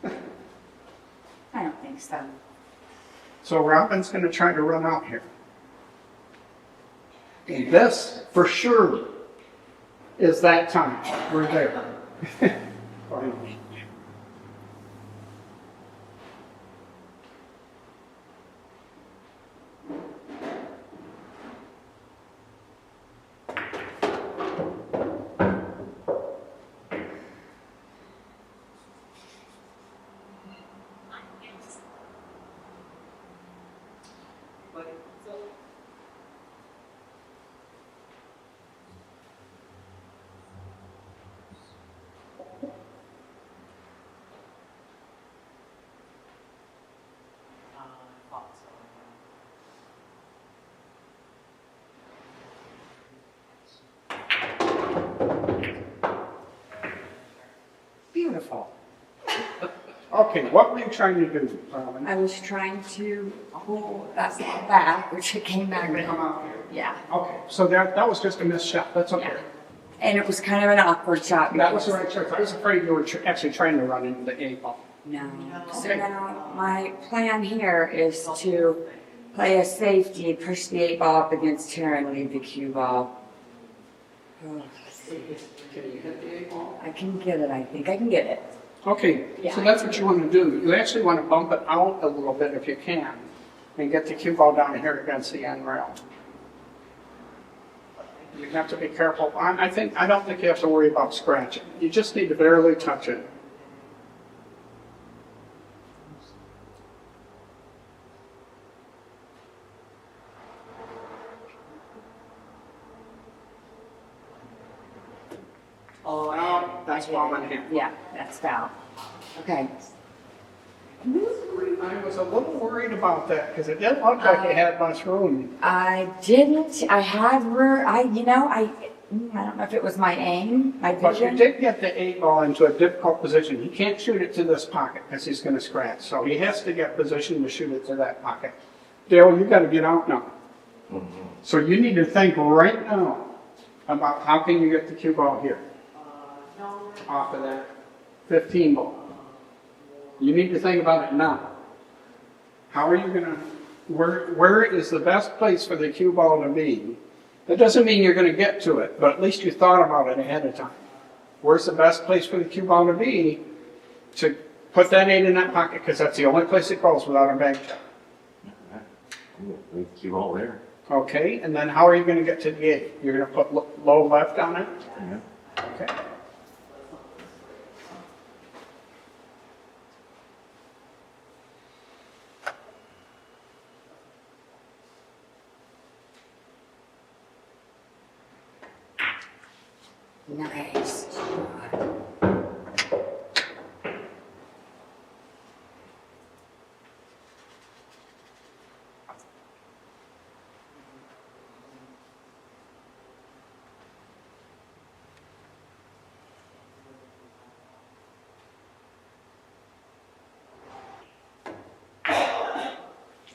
I don't think so. So Robin's going to try to run out here. And this, for sure, is that time. We're there. Finally. Beautiful. Okay, what were you trying to do, Robin? I was trying to pull that ball back, which it came back. Come out here. Yeah. Okay, so that was just a missed shot. That's okay. Yeah. And it was kind of an awkward shot. That was the because- right choice. I was afraid you were actually trying to run into the 8 ball. No. So Okay. now my plan here is to play a safety, push the 8 ball up against her and leave the cue ball. Oh, Can you hit the 8 ball? I can get it, I think. I can get it. Okay, so that's what you want to do. You actually want to bump it out a little bit if you can and get the cue ball down here against the end rail. You have to be careful. I don't think you have to worry about scratching. You just need to barely touch it. Oh, that's ball in hand. Yeah, that's foul. Okay. I was a little worried about that because it didn't look like it had much room. I didn't. I had room. I don't know if it was my aim, my But you vision. did get the 8 ball into a difficult position. He can't shoot it to this pocket because he's going to scratch. So he has to get positioned to shoot it to that pocket. Dale, you got to get out now. So you need to think right now about how can you get the cue ball here off of that 15 ball. You need to think about it now. How are you going to, where is the best place for the cue ball to be? That doesn't mean you're going to get to it, but at least you thought about it ahead of time. Where's the best place for the cue ball to be to put that 8 in that pocket because that's the only place it goes without a bag check. Leave the cue ball there. Okay, and then how are you going to get to the 8? You're going to put low left on it? Yeah. Okay. Nice.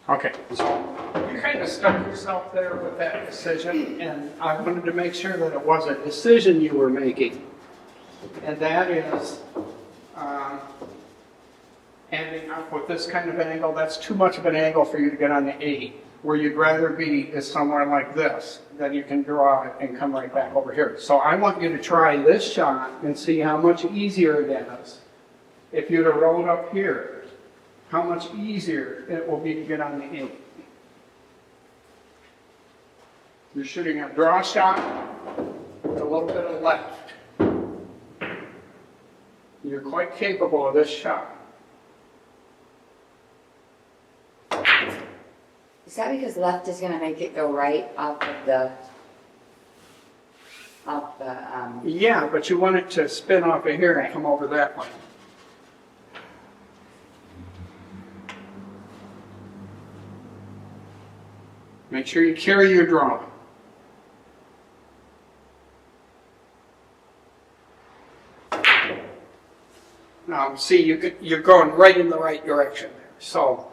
Okay, so you kind of stuck yourself there with that decision, and I wanted to make sure that it was a decision you were making. And that is, ending up with this kind of angle. That's too much of an angle for you to get on the 8. Where you'd rather be is somewhere like this, then you can draw it and come right back over here. So I want you to try this shot and see how much easier it is if you'd have rolled up here. How much easier it will be to get on the 8. You're shooting a draw shot with a little bit of left. You're quite capable of this shot. Is that because left is going to make it go right off the, Yeah, but you want it to spin off of here and come over that way. Make sure you carry your draw. Now, see, you're going right in the right direction there. So,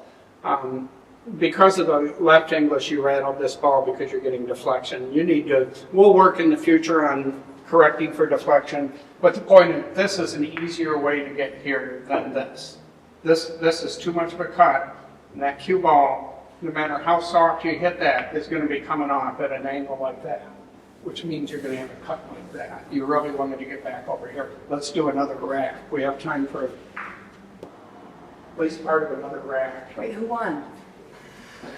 because of the left English, you rattled this ball because you're getting deflection. You need to, we'll work in the future on correcting for deflection, but the point is, this is an easier way to get here than this. This is too much of a cut, and that cue ball, no matter how soft you hit that, is going to be coming off at an angle like that, which means you're going to have a cut like that. You really wanted to get back over here. Let's do another rack. We have time for at least part of another rack. wait, who won?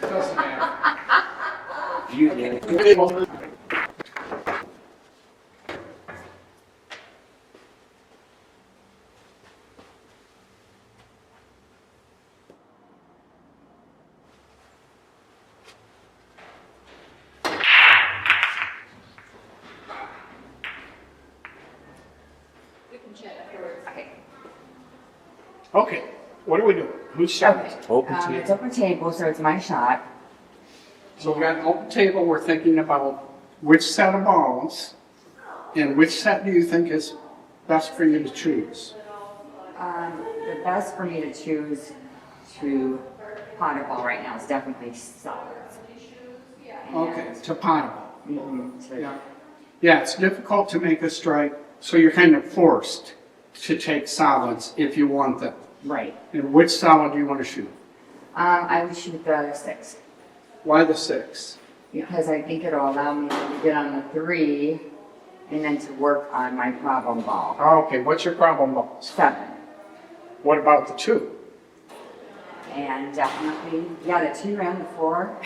Doesn't matter. You did. Okay. Okay, what are we doing? Who's shot? Okay. Open It's table. open table, so it's my shot. So we got an open table, we're thinking about which set of balls, and which set do you think is best for you to choose? The best for me to choose to pot a ball right now is definitely solids. Okay, to potable. Mm-hmm. Yeah. Yeah, it's difficult to make a strike, so you're kind of forced to take solids if you want them. Right. And which solid do you want to shoot? I would shoot the 6 Why the 6? because I think it'll allow me to get on the 3 and then to work on my problem ball. Okay, what's your problem balls? 7. What about the 2? And definitely, yeah, the 2 and the 4.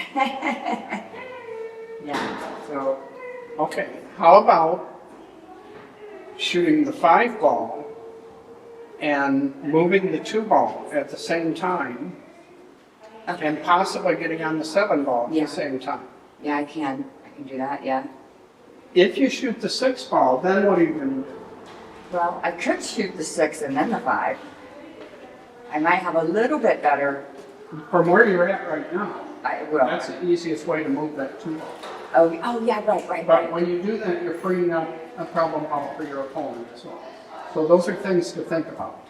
Yeah, so, Okay, how about shooting the 5 ball and moving the 2 ball at the same time and possibly getting on the 7 ball at Yeah. the same time? yeah, I can do that, yeah. If you shoot the 6 ball, then what are you going to do? Well, I could shoot the 6 and then the 5. I might have a little bit better, From where you're at right now, I will. that's the easiest way to move that 2 ball. Oh, yeah, right. But when you do that, you're freeing up a problem ball for your opponent as well. So those are things to think about.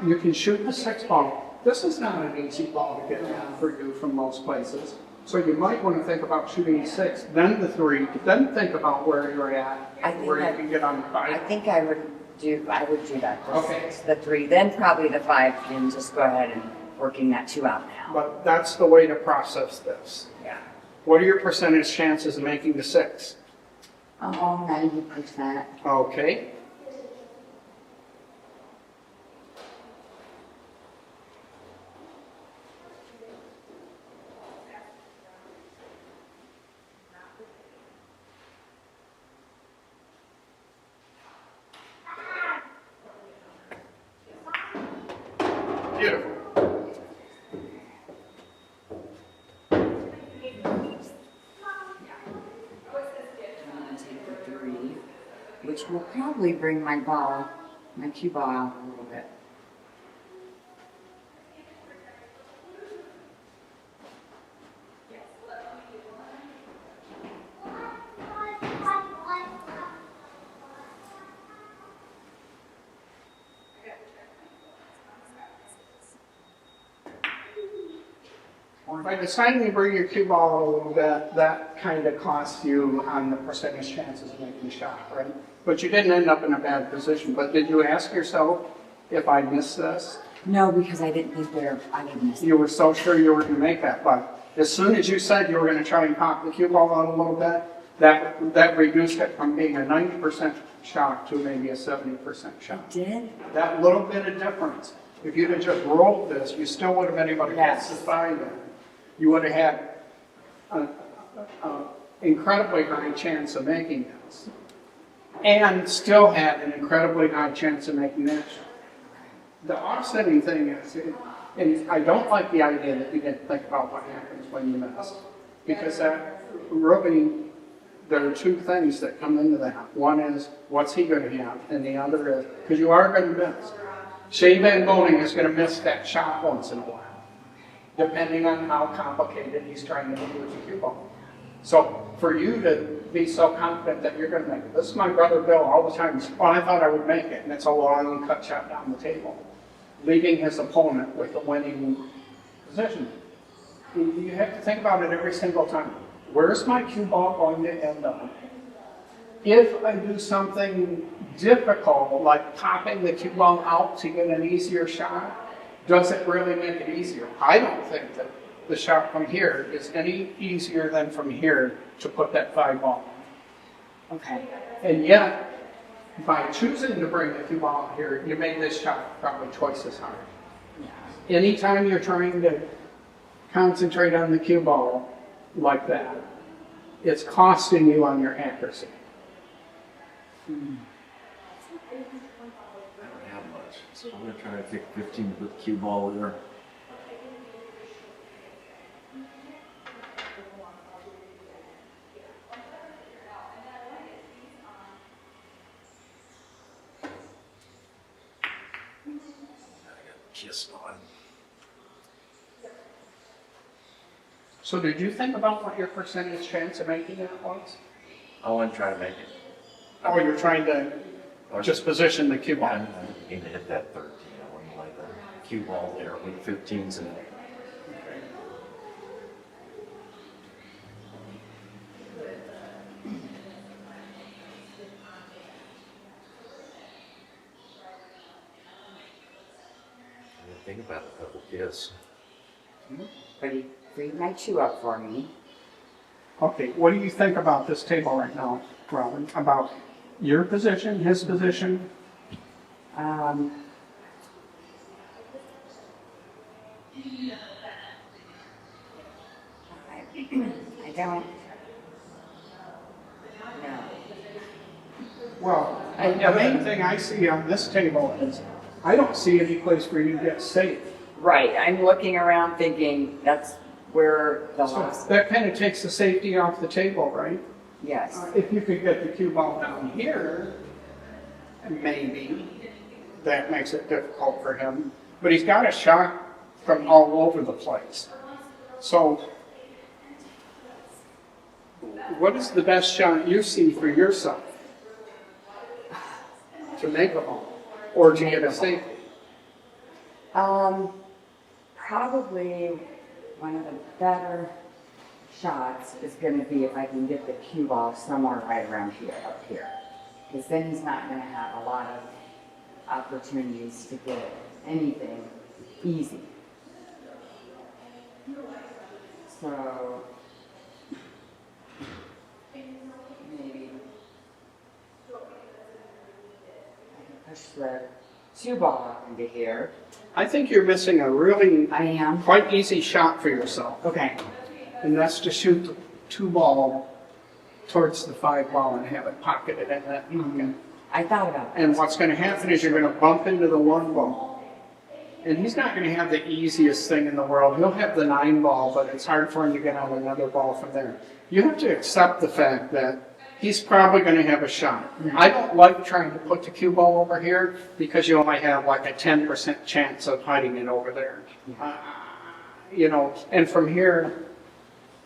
You can shoot the 6 ball. This is not an easy ball to get down for you from most places. So you might want to think about shooting the 6, then the 3, then think about where you're at, I think where you that- can get on the I 5. think I would do that. The Okay. 6, the 3, then probably the 5, and just go ahead and working that 2 out now. But that's the way to process this. Yeah. What are your percentage chances of making the 6? Oh, 90%. Okay. Beautiful. I'm gonna take the 3, which will probably bring my cue ball out a little bit. By deciding to bring your cue ball a little bit, that kind of costs you on the percentage chances of making a shot, right? But you didn't end up in a bad position. But did you ask yourself, if I miss this? No, because I didn't think I would miss it. You were so sure you were going to make that. But as soon as you said you were going to try and pop the cue ball out a little bit, that reduced it from being a 90% shot to maybe a 70% shot. Did? That little bit of difference. If you'd have just rolled this, you still would have been able to catch the five in. You would have had an incredibly high chance of making this. And still had an incredibly high chance of making that shot. The offsetting thing is, and I don't like the idea that you didn't think about what happens when you miss. Because that really, there are two things that come into that. One is, what's he going to have? And the other is, because you are going to miss. Shane Van Boning is going to miss that shot once in a while, depending on how complicated he's trying to do with the cue ball. So for you to be so confident that you're going to make it. This is my brother Bill all the time. Well, I thought I would make it, and it's a long cut shot down the table, leaving his opponent with the winning position. You have to think about it every single time. Where's my cue ball going to end up? If I do something difficult, like popping the cue ball out to get an easier shot, does it really make it easier? I don't think that the shot from here is any easier than from here to put that five ball. Okay. And yet, by choosing to bring the cue ball out here, you made this shot probably twice as hard. Yeah. Anytime you're trying to concentrate on the cue ball like that, it's costing you on your accuracy. I don't have much, so I'm gonna try to take 15 with the cue ball there. Kissed on. So did you think about what your percentage chance of making it was? I want to try to make it. Or you're trying to just position the cue ball? I need to hit that 13. I want to lay the cue ball there with 15s in it. Think about it, double kiss. But he freed my chew up for me. Okay, what do you think about this table right now, Robin? About your position, his position? I don't know. Well, the main thing I see on this table is I don't see any place where you get safe. Right, I'm looking around thinking that's where the So loss. that kind of takes the safety off the table, right? Yes. If you could get the cue ball down here, maybe that makes it difficult for him. But he's got a shot from all over the place. So what is the best shot you see for yourself to make a ball or to get a safety? Probably one of the better shots is going to be if I can get the cue ball somewhere right around here, up here. Because then he's not going to have a lot of opportunities to get anything easy. So, maybe I can push the cue ball up into here. I think you're missing a really I am. quite easy shot for yourself. Okay. And that's to shoot the two ball towards the five ball and have it pocketed in that pocket. I thought about that. And what's going to happen is you're going to bump into the one ball. And he's not going to have the easiest thing in the world. He'll have the 9 ball, but it's hard for him to get on another ball from there. You have to accept the fact that he's probably going to have a shot. I don't like trying to put the cue ball over here because you only have like a 10% chance of hiding it over there. You know, and from here,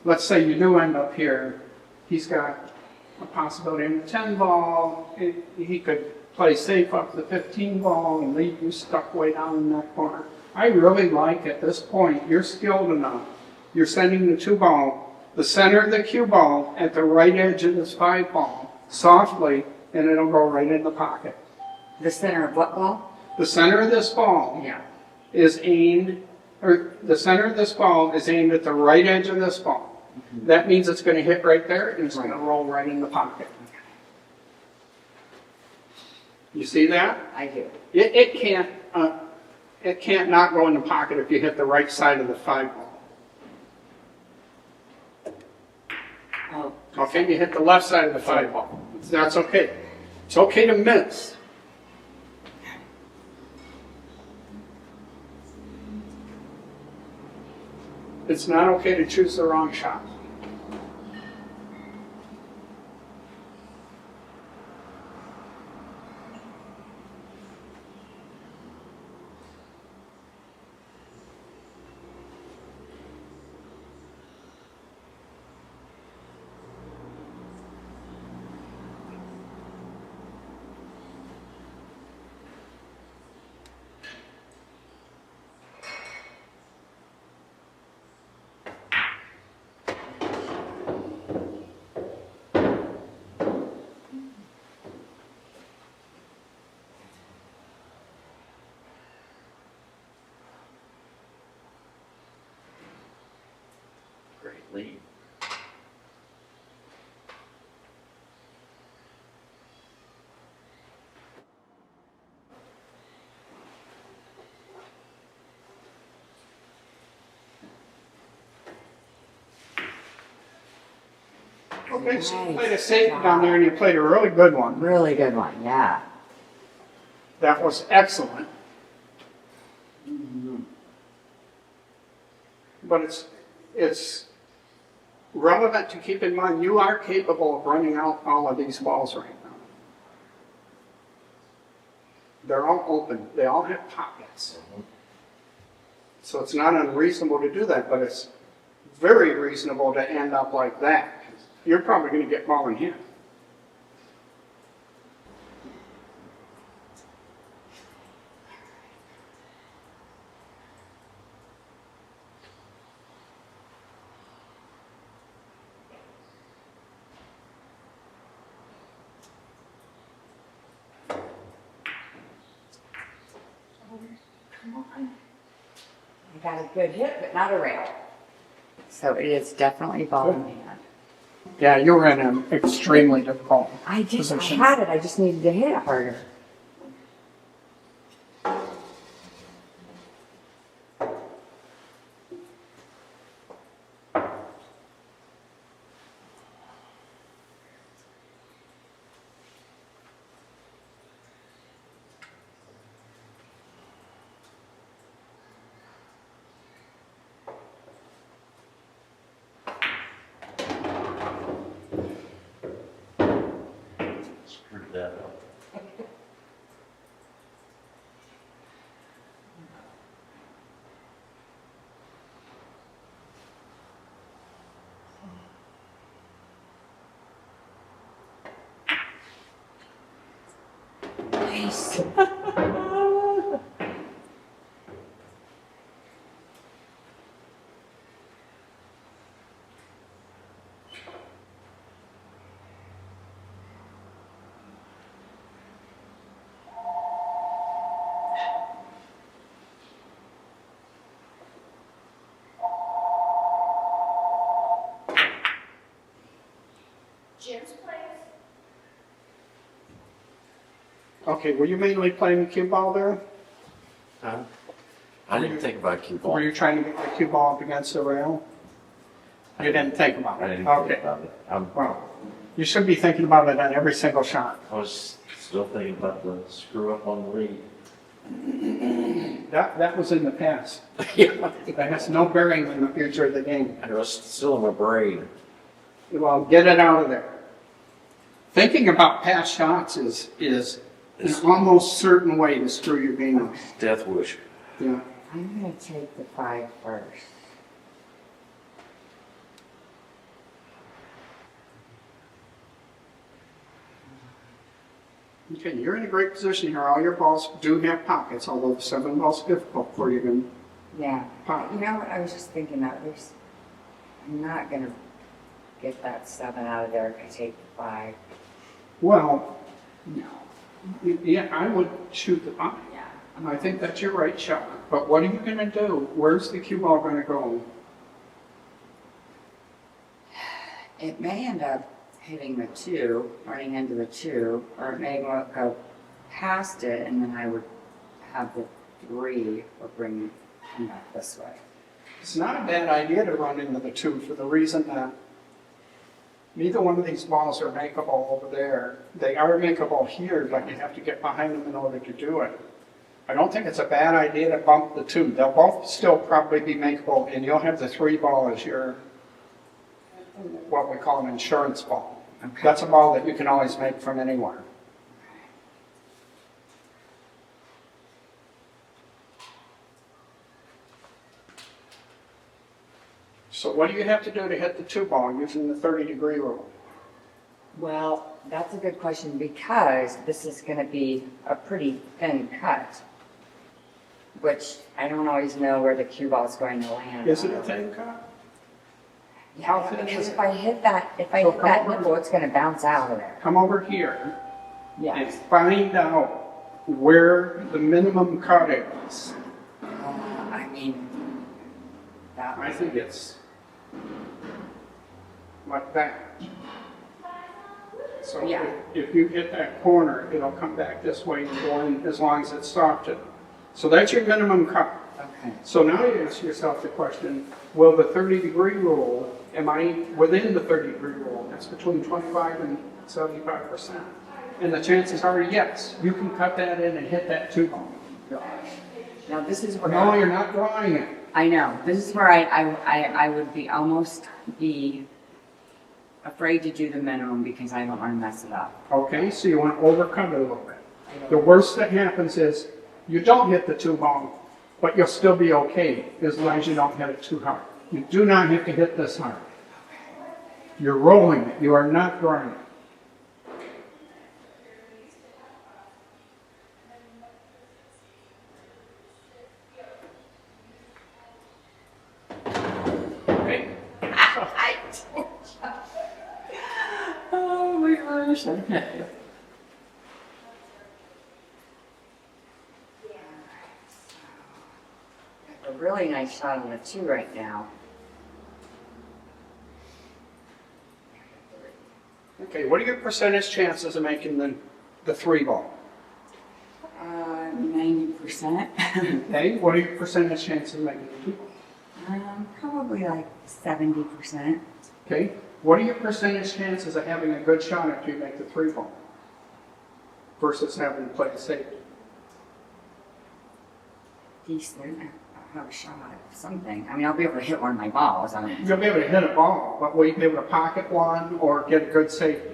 let's say you do end up here, he's got a possibility in the 10 ball. He could play safe up the 15 ball and leave you stuck way down in that corner. I really like at this point, you're skilled enough you're sending the 2 ball, the center of the cue ball at the right edge of this 5 ball, softly, and it'll go right in the pocket. The center of what ball? The center of this ball Yeah. is aimed, or the center of this ball is aimed at the right edge of this ball. That means it's going to hit right there and it's going to roll right in the pocket. You see that? I do. It can't not go in the pocket if you hit the right side of the 5 ball. Oh, Okay, you hit the left side of the 5 ball. That's okay. It's okay to miss. It's not okay to choose the wrong shot. Great lead. Okay, so you Nice played a safety job. down there and you played a really good one. really good one, yeah. That was excellent. But it's relevant to keep in mind you are capable of running out all of these balls right now. They're all open. They all have pockets. So it's not unreasonable to do that, but it's very reasonable to end up like that. You're probably going to get ball in hand. Come on. I got a good hit, but not a rail. So it is definitely ball in hand. Yeah, you were in an extremely difficult I position. had it, I just needed to hit it harder. Screwed that up. Nice. Jim's place. Okay, were you mainly playing the cue ball there? Huh? I didn't think about cue Were ball. you trying to get the cue ball up against the rail? You didn't think about I it? didn't think Okay. about it. Well, you should be thinking about it on every single shot. I was still thinking about the screw up on the lead. That was in the past. Yeah. That has no bearing on the future of the game. It was still in my brain. Well, get it out of there. Thinking about past shots is an almost certain way to screw your game up. Death wish. Yeah. I'm gonna take the 5 first. Okay, you're in a great position here. All your balls do have pockets, although the 7 ball's difficult for you to Yeah. pop. You know what, I was just thinking that there's I'm not gonna get that 7 out of there if I take the 5. Well, no. Yeah, I would shoot the 5. Yeah. I think that's your right shot. But what are you going to do? Where's the cue ball going to go? It may end up hitting the 2, running into the 2, or it may go past it, and then I would have the 3 or come back this way. It's not a bad idea to run into the 2 for the reason that neither one of these balls are makeable over there. They are makeable here, but you have to get behind them in order to do it. I don't think it's a bad idea to bump the 2. They'll both still probably be makeable, and you'll have the 3 ball as your, what we call an insurance ball. Okay. That's a ball that you can always make from anywhere. So what do you have to do to hit the 2 ball using the 30-degree rule? Well, that's a good question because this is going to be a pretty thin cut, which I don't always know where the cue ball is going to land. Is it a thin cut? Yeah, How thin because is if I hit that, So come over. nipple, it's going to bounce out of there. Come over here and Yes. find out where the minimum cut is. I mean, that I think it's like that. So Yeah. if you hit that corner, it'll come back this way and go in as long as it's softened. So that's your minimum cut. okay. So now you ask yourself the question, will the 30-degree rule, am I within the 30-degree rule? That's between 25 and 75%. And the chances are yes, you can cut that in and hit that 2 ball. Now this is where No, you're not drawing it. I know. This is where I would be almost be afraid to do the minimum because I don't want to mess it up. Okay, so you want to overcut it a little bit. The worst that happens is you don't hit the 2 ball, but you'll still be okay as long as you don't hit it too hard. You do not have to hit this hard. You're rolling it. You are not drawing it. Okay. Oh my gosh. Okay. A really nice shot on the 2 right now. Okay, what are your percentage chances of making the 3 ball? 90%. Okay, what are your percentage chances of making the 2 ball? Probably like 70%. Okay, what are your percentage chances of having a good shot after you make the 3 ball versus having to play it safe? Decent. I'll have a shot at something. I mean, I'll be able to hit one of my balls. You'll be able to hit a ball, but will you be able to pocket one or get a good safety?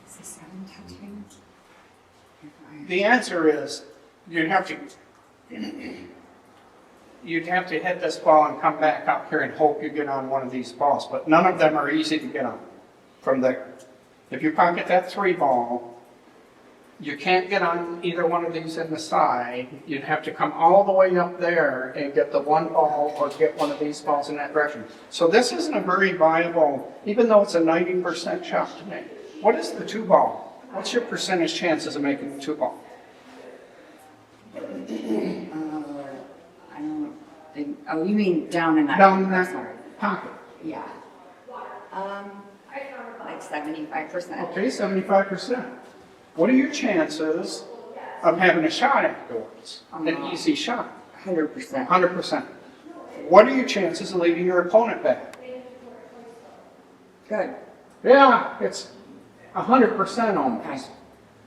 Is the 7 touching? The answer is you'd have to hit this ball and come back up here and hope you get on one of these balls, but none of them are easy to get on from there. If you pocket that 3 ball, you can't get on either one of these in the side. You'd have to come all the way up there and get the 1 ball or get one of these balls in that direction. So this isn't a very viable, even though it's a 90% shot to make. What is the 2 ball? What's your percentage chances of making the 2 ball? I don't think, oh, you mean down in that? Down in that Sorry. pocket. Yeah. Like 75%. Okay, 75%. What are your chances of having a shot afterwards? An easy shot. 100%. 100%. What are your chances of leaving your opponent back? Good. Yeah, it's 100% almost.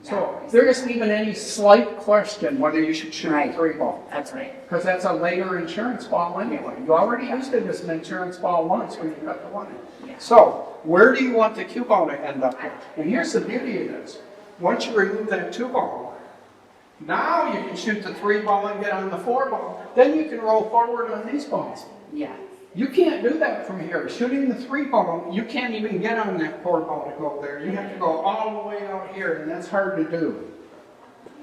So there isn't even any slight question whether you should shoot a 3 ball. That's right. Because that's a later insurance ball anyway. You already used it as an insurance ball once when you cut the 1 in. Yeah. So where do you want the cue ball to end up with? And here's the beauty of this. Once you remove that 2 ball, now you can shoot the 3 ball and get on the 4 ball. Then you can roll forward on these balls. Yeah. You can't do that from here. Shooting the 3 ball, you can't even get on that 4 ball to go there. You have to go all the way out here, and that's hard to do.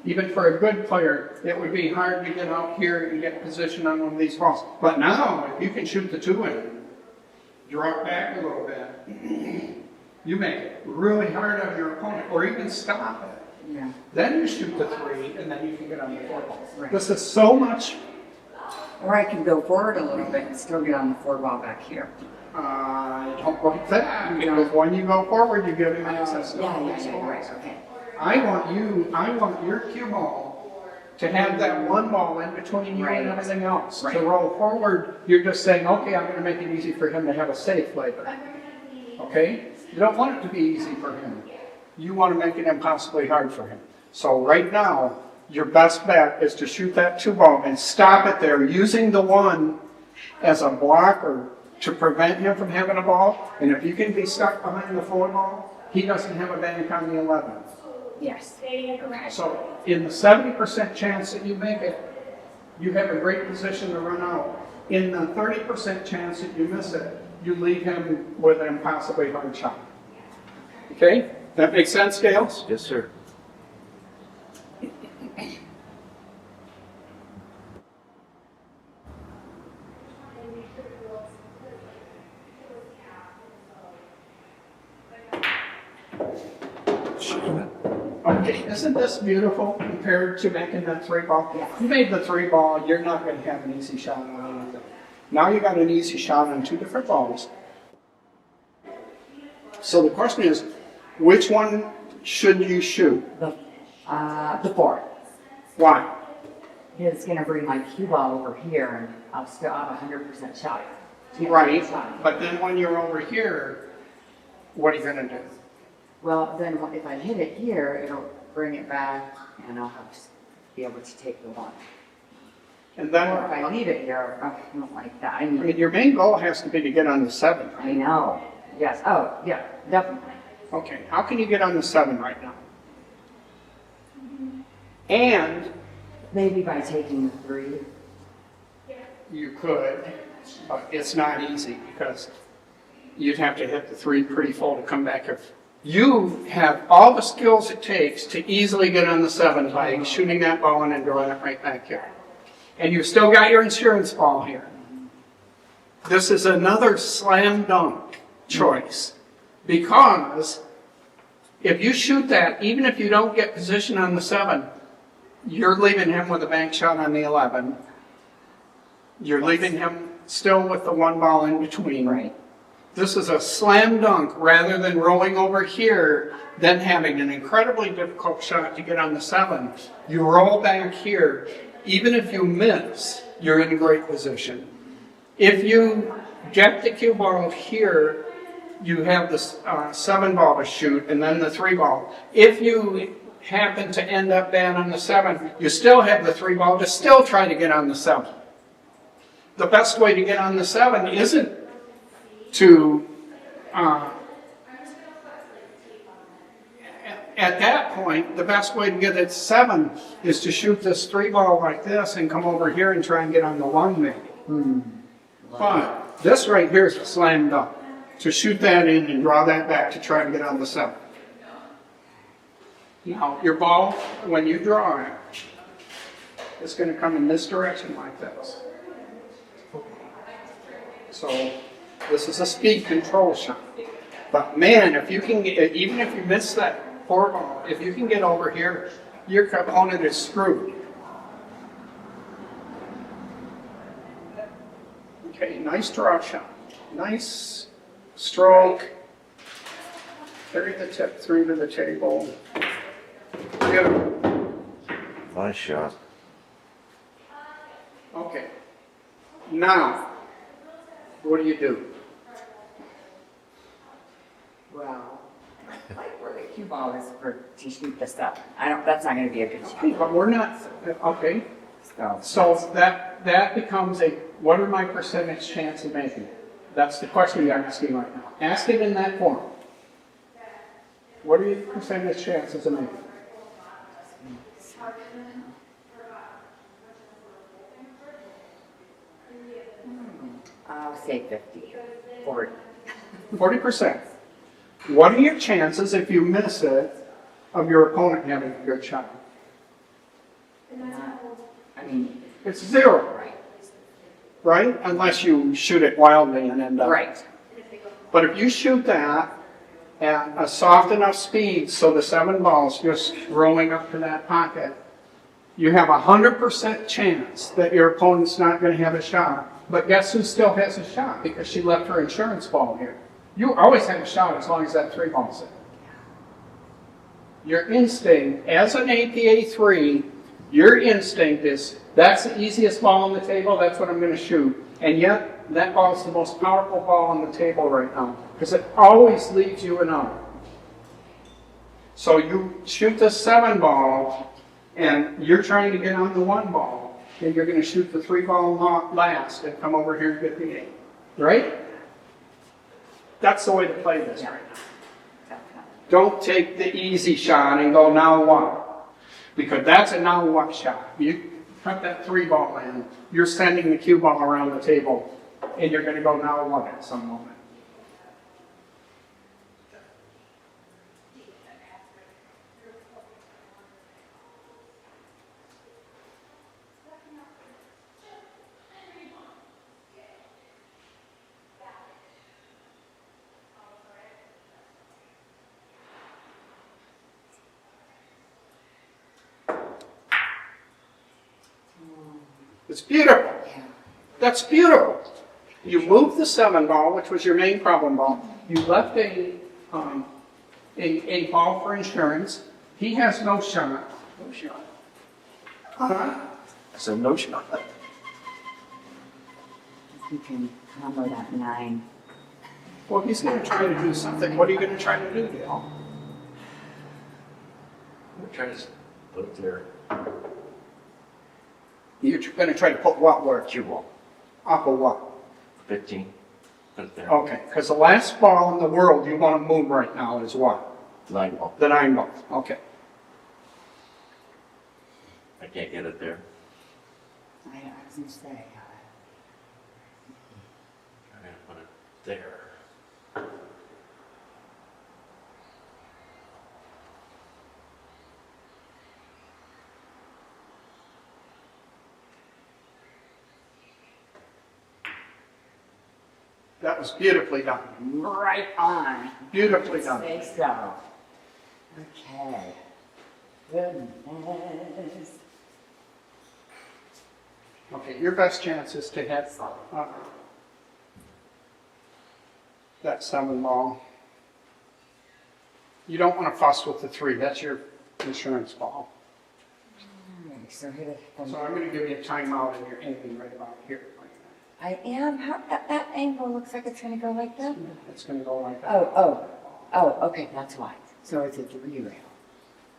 Even for a good player, it would be hard to get out here and get position on one of these balls. But now, if you can shoot the 2 in, drop back a little bit, you make it really hard on your opponent, or even stop it. Yeah. Then you shoot the 3, and then you can get on the 4 ball. Right. This is so much. Or I can go forward a little bit and still get on the 4 ball back here. I don't like that, because when you go forward, you give him access to all these balls. Right, okay. I want your cue ball to have that 1 ball in between you Right. and everything else. Right. To roll forward, you're just saying, okay, I'm gonna make it easy for him to have a safe labor. Okay? You don't want it to be easy for him. You want to make it impossibly hard for him. So right now, your best bet is to shoot that 2 ball and stop it there, using the 1 as a blocker to prevent him from having a ball. And if you can be stuck behind the 4 ball, he doesn't have a bank on the 11. Yes. Okay. So in the 70% chance that you make it, you have a great position to run out. In the 30% chance that you miss it, you leave him with an impossibly hard shot. Okay? That makes sense, Gales? Yes, sir. Okay, isn't this beautiful compared to making that 3 ball? Yeah. You made the 3 ball, you're not going to have an easy shot on anything. Now you got an easy shot on 2 different balls. So the question is, which one should you shoot? The 4. Why? It's going to bring my cue ball over here, and I'll still have a 100% shot. Right, but then when you're over here, what are you going to do? Well, then if I hit it here, it'll bring it back, and I'll have to be able to take the 1. And Or if then, I leave it here, I don't like that. I mean, your main goal has to be to get on the 7. I know. Yes. Oh, yeah, definitely. Okay, how can you get on the 7 right now? And Maybe by taking the 3. you could, but it's not easy because you'd have to hit the 3 pretty full to come back. If you have all the skills it takes to easily get on the 7 by shooting that ball in and drawing it right back here. And you've still got your insurance ball here. This is another slam dunk choice because if you shoot that, even if you don't get position on the 7, you're leaving him with a bank shot on the 11. You're leaving him still with the 1 ball in between. Right. This is a slam dunk rather than rolling over here, then having an incredibly difficult shot to get on the 7. You roll back here. Even if you miss, you're in a great position. If you get the cue ball here, you have the 7 ball to shoot and then the 3 ball. If you happen to end up bad on the 7, you still have the 3 ball to still try to get on the 7. The best way to get on the 7 isn't to, at that point, the best way to get it 7 is to shoot this 3 ball like this and come over here and try and get on the 1 maybe. But this right here is a slam dunk. To shoot that in and draw that back to try and get on the 7. Now, your ball, when you draw it, it's going to come in this direction like this. So, this is a speed control shot. But man, if you can get, even if you miss that 4 ball, if you can get over here, your opponent is screwed. Okay, nice draw shot. Nice stroke. Carry the tip through to the table. Beautiful. Nice shot. Okay. Now, what do you do? Well, like where the cue ball is to shoot the 7. That's not going to be a good Okay, shot. but we're not, okay. So, So that becomes a, what are my percentage chance of making it? That's the question you're asking right now. Ask it in that form. What are your percentage chances of making it? I'll say 50. 40. 40%. What are your chances if you miss it of your opponent having a good shot? And that's how old. I mean, It's zero, right, right? Unless you shoot it wildly and end up. right. But if you shoot that at a soft enough speed so the 7 balls just rolling up to that pocket, you have a 100% chance that your opponent's not going to have a shot. But guess who still has a shot because she left her insurance ball here? You always have a shot as long as that 3 ball's in. Your instinct, as an APA 3, your instinct is, that's the easiest ball on the table, that's what I'm going to shoot. And yet, that ball is the most powerful ball on the table right now, because it always leaves you an out. So you shoot the 7 ball, and you're trying to get on the 1 ball, and you're going to shoot the 3 ball last and come over here and get the 8. Right? That's the way to play this right now. Don't take the easy shot and go now what? Because that's a now what shot. You cut that 3 ball in, you're sending the cue ball around the table, and you're going to go now what at some moment. It's beautiful. Yeah. That's beautiful. You moved the 7 ball, which was your main problem ball. You left a ball for insurance. He has no shot. No shot. Huh? I said, no shot. You can hammer that 9. Well, he's going to try to do something. What are you going to try to do, Dale? I'm trying to put it there. You're going to try to put what where? Cue ball. Off of what? 15. Put it there. Okay, because the last ball in the world you want to move right now is what? 9 ball. The 9 ball. Okay. I can't get it there. I was going to say. I'm going to put it there. That was beautifully done. Right on. Beautifully done. Say so. Okay. Goodness. Okay, your best chance is to hit that 7 ball. You don't want to fuss with the 3. That's your insurance ball. Alright, so hit it. So I'm going to give you a timeout and you're aiming right about here. I am. How, that angle looks like it's going to go like that. It's going to go like that. Oh, okay, that's why. So it's a 3 rail.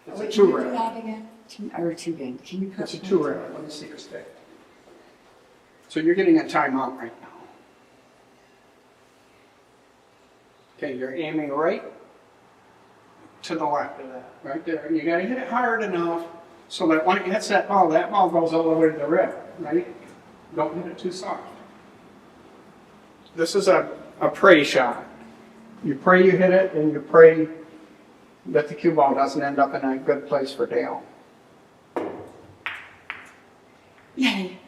It's a Wait, 2 can you do rail. that again? Or 2 game. Can you put It's a 2 rail. Let me see your stick. So you're getting a timeout right now. Okay, you're aiming right to the left of that, right there. You got to hit it hard enough so that when it hits that ball goes all the way to the rim, right? Don't hit it too soft. This is a pray shot. You pray you hit it, and you pray that the cue ball doesn't end up in a good place for Dale. Yay.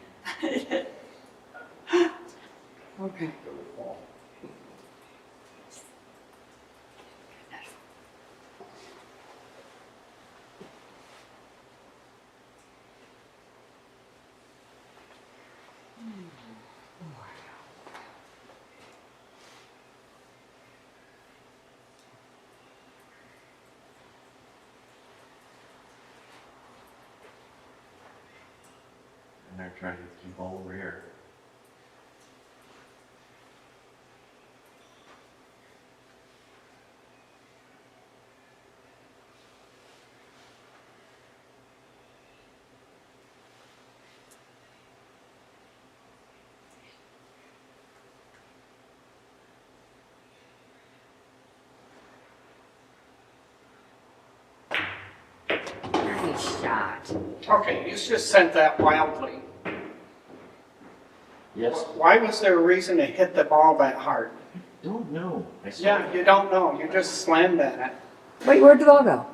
Okay. And they're trying to keep ball over here. Nice shot. Okay, you just sent that wildly. Yes. Why was there a reason to hit the ball that hard? Don't know. I saw Yeah, you don't know. You just slammed at it. Wait, where'd the ball go?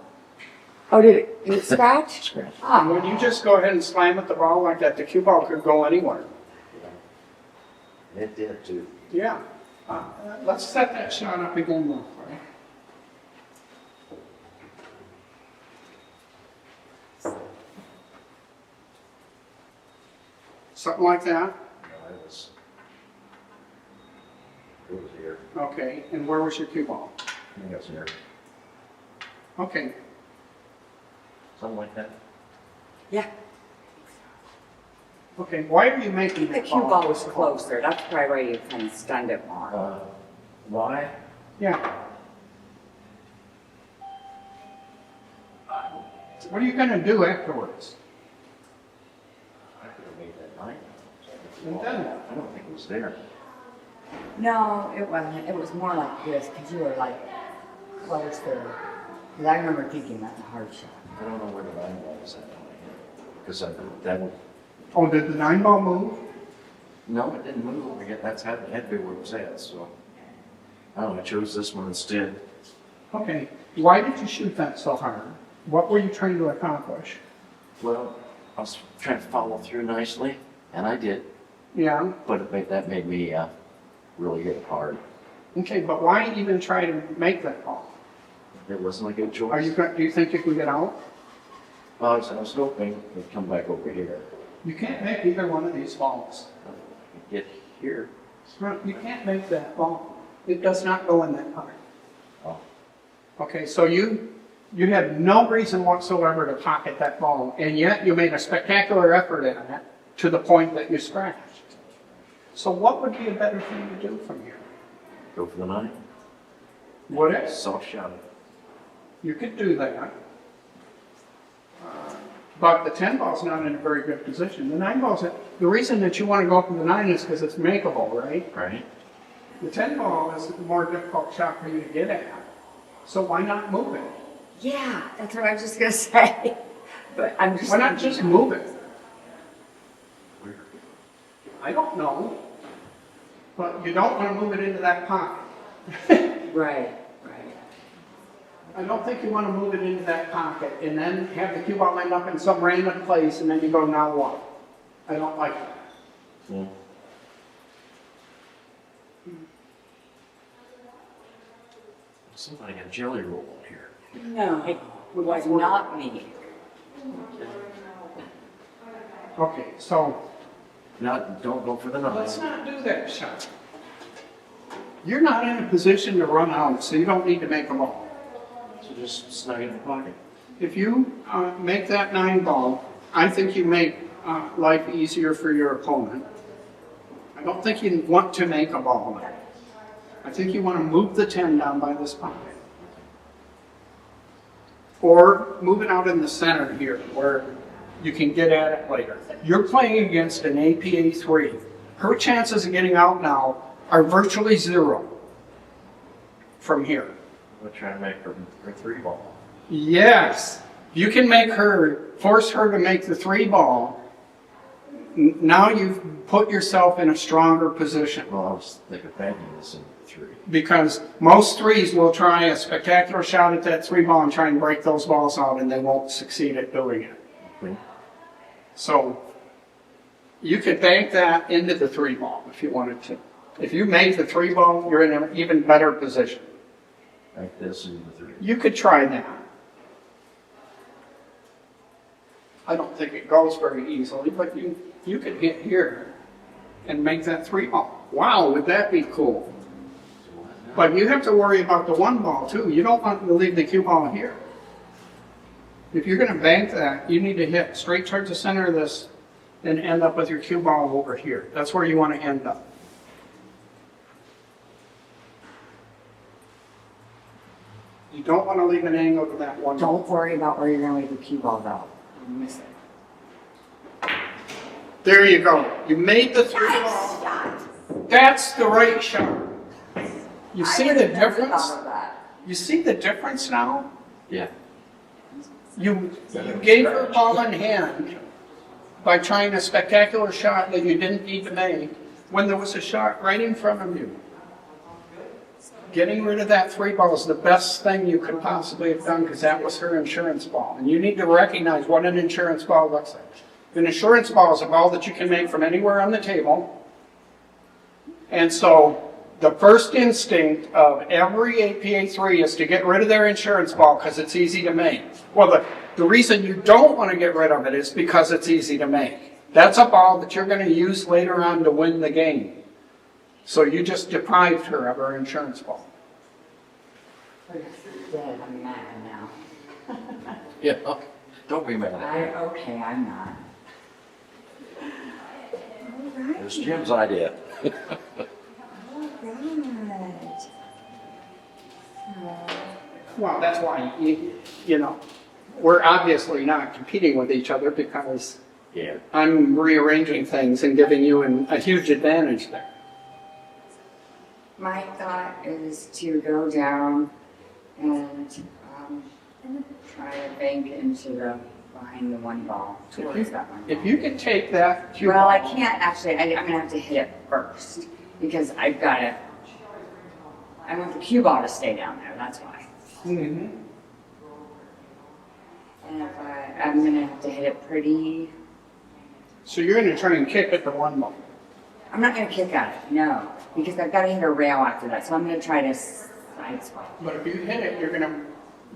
Oh, did it scratch? Scratch. And when Ah, you just go ahead and slam at the ball like that, the cue ball could go anywhere. It did too. Yeah. Let's set that shot up again though. Right? Something like that. No, it was here. Okay, and where was your cue ball? I think it was here. Okay, Something like that. yeah, okay, why are you making the that cue ball? ball was closer. That's probably why you kind of stunned it more. Why? Yeah. What are you gonna do afterwards? I could have made that 9. And then? I don't think it was there. No, it wasn't. It was more like this, because you were like closer. Because I remember thinking that's a hard shot. I don't know where the 9 ball was at. Because that would, Oh, did the 9 ball move? no, it didn't move. Again, had to be where it was at, so. I don't know, I chose this one instead. Okay, why did you shoot that so hard? What were you trying to accomplish? Well, I was trying to follow through nicely, and I did, Yeah, but that made me really hit hard. okay, but why even try to make that ball? It wasn't a good choice. Do you think you can get out? Well, I was hoping it'd come back over here. You can't make either one of these balls. Get here. You can't make that ball. It does not go in that pocket. Oh, Okay, so you had no reason whatsoever to pocket that ball, and yet you made a spectacular effort in it to the point that you scratched. So what would be a better thing to do from here? go for the 9. Would it? Soft shot. You could do that. But the 10 ball's not in a very good position. The 9 ball's, the reason that you want to go for the 9 is because it's makeable, right? Right? The 10 ball is a more difficult shot for you to get at. So why not move it? Yeah, that's what I was just gonna say. But I'm just. Why not thinking- just move it? Where? I don't know. But you don't want to move it into that pocket. Right. I don't think you want to move it into that pocket and then have the cue ball end up in some random place and then you go, now what? I don't like that. Yeah. Somebody got jelly roll on here. No, it was not me. Okay, so Don't go for the 9. let's not do that shot. You're not in a position to run out, so you don't need to make a ball. So just snug it in the pocket. If you make that 9 ball, I think you make life easier for your opponent. I don't think you want to make a ball. I think you want to move the 10 down by this pocket. Or move it out in the center here where you can get at it later. You're playing against an APA 3. Her chances of getting out now are virtually 0 from here. We're trying to make her 3 ball. Yes, you can make her, force her to make the 3 ball. Now you've put yourself in a stronger position Well, I was thinking of banking this in 3. because most 3s will try a spectacular shot at that 3 ball and try and break those balls out and they won't succeed at doing it. Okay. So you could bank that into the 3 ball if you wanted to. If you made the 3 ball, you're in an even better position. Like this in the 3. You could try that. I don't think it goes very easily, but you could hit here and make that 3 ball. Wow, would that be cool? But you have to worry about the 1 ball too. You don't want to leave the cue ball here. If you're going to bank that, you need to hit straight towards the center of this and end up with your cue ball over here. That's where you want to end up. You don't want to leave an angle to that 1 ball. Don't worry about where you're gonna leave the cue ball though. You miss it. There you go. You made the 3 ball. Shot. That's the right shot. You see the Never difference? thought of that. You see the difference now? Yeah. You gave her ball in hand by trying a spectacular shot that you didn't need to make when there was a shot right in front of you. Getting rid of that 3 ball is the best thing you could possibly have done because that was her insurance ball. And you need to recognize what an insurance ball looks like. An insurance ball is a ball that you can make from anywhere on the table. And so the first instinct of every APA 3 is to get rid of their insurance ball because it's easy to make. Well, the reason you don't want to get rid of it is because it's easy to make. That's a ball that you're going to use later on to win the game. So you just deprived her of her insurance ball. Dead, I'm mad now. Yeah, don't be mad at Okay, I'm not. me. It was Jim's idea. Well, that's why, you know, we're obviously not competing with each other because Yeah. I'm rearranging things and giving you a huge advantage there. My thought is to go down and try to bank into the behind the 1 ball towards that one. If you could take that cue Well, I ball- can't actually. I'm gonna have to hit it first because I've got to. I want the cue ball to stay down there. That's why. Mhm. And if I'm gonna have to hit it pretty. So you're going to try and kick at the 1 ball. I'm not gonna kick at it. No, because I've got to hit a rail after that. So I'm gonna try to side swipe. But if you hit it, you're going to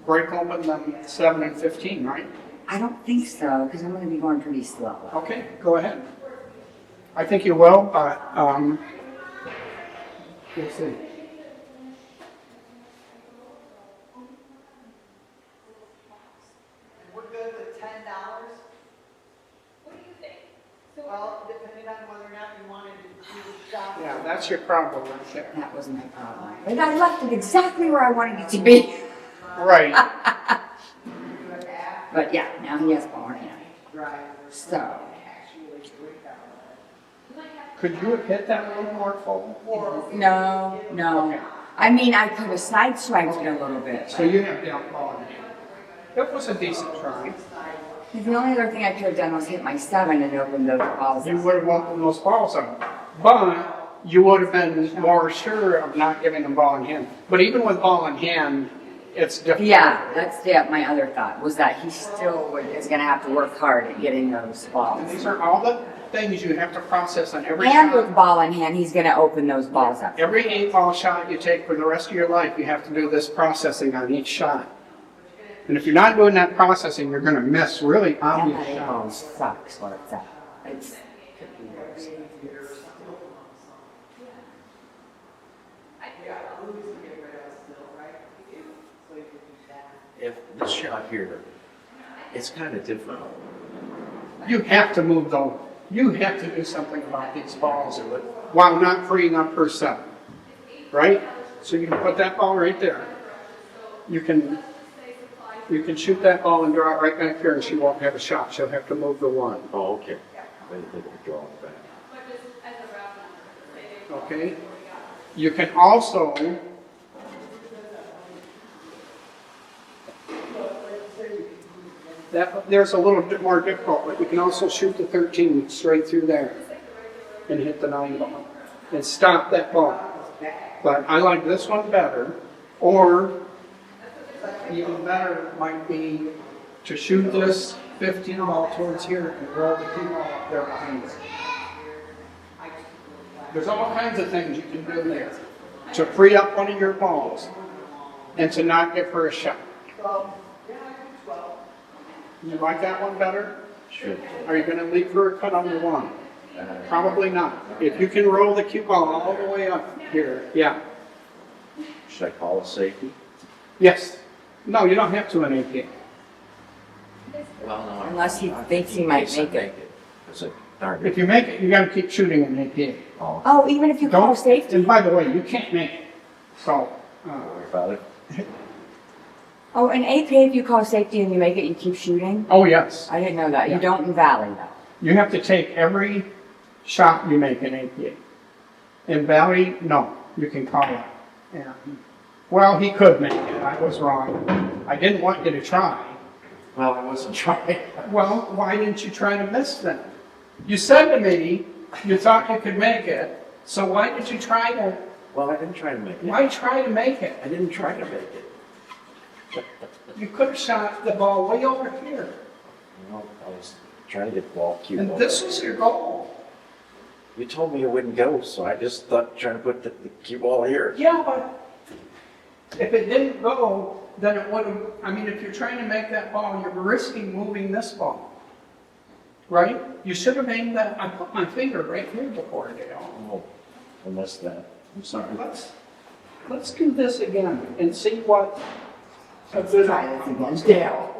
break open them 7 and 15, right? I don't think so because I'm gonna be going pretty slow. Okay, go ahead. I think you will, but we'll see. We're good with $10? What do you think? Well, depending on whether or not you wanted to do the shop. Yeah, that's your problem right there. That was my problem. But I left it exactly where I wanted it to be. Right. But yeah, now he has ball in hand. Right. So. Could you have hit that a little more full? No, no. I mean, I could have sideswiped it a little bit. So you have down ball in hand. It was a decent try. The only other thing I could have done was hit my 7 and open those balls You up. would have won those balls up. But you would have been more sure of not giving them ball in hand. But even with ball in hand, it's difficult. Yeah, that's my other thought, was that he still is going to have to work hard at getting those And balls. these are all the things you have to process on every And shot. with ball in hand, he's going to open those balls up. Every 8-ball shot you take for the rest of your life, you have to do this processing on each shot. And if you're not doing that processing, you're going to miss really And obvious that 8-ball shots. sucks where it's at. It's could be worse. If this shot here, it's kind of different. You have to move those. You have to do something about these balls while not freeing up her 7. Right? So you can put that ball right there. You can shoot that ball and draw it right back here and she won't have a shot. She'll have to move the 1. Oh, okay. I didn't think of drawing it back. Okay? You can also there's a little bit more difficult, but you can also shoot the 13 straight through there and hit the 9 ball and stop that ball. But I like this one better, or even better might be to shoot this 15 ball towards here and roll the 2 ball up there behind it. There's all kinds of things you can do there to free up one of your balls and to not give her a shot. You like that one better? Should. Are you going to leave her a cut on the 1? Probably not. If you can roll the cue ball all the way up here, yeah. Should I call it safety? Yes. No, you don't have to in APA. Well, no. Unless he thinks he might make it. It's a darn If you make it, you got to keep shooting in APA. Oh, Oh, even if you call Don't. safety? And by the way, you can't make it. So, don't worry about it. Oh, in APA, if you call safety and you make it, you keep shooting? oh yes. I didn't know that. Yeah. You don't in Valley, though. You have to take every shot you make in APA. In Valley, no, you can call it. And, well, he could make it. I was wrong. I didn't want you to try. Well, I wasn't trying. Well, why didn't you try to miss then? You said to me you thought you could make it, so why did you try to Well, I didn't try to make it. Why try to make it? I didn't try to make it. You could have shot the ball way over here. You know, I was trying to get the ball cute. And this was your goal. You told me it wouldn't go, so I just thought trying to put the cue ball here. Yeah, but if it didn't go, then it would have, I mean, if you're trying to make that ball, you're risking moving this ball. Right? You should have aimed that, I put my finger right here before, Dale. Oh, I missed that. I'm sorry. Let's do this again and see what a good Try this outcome again, was. Dale.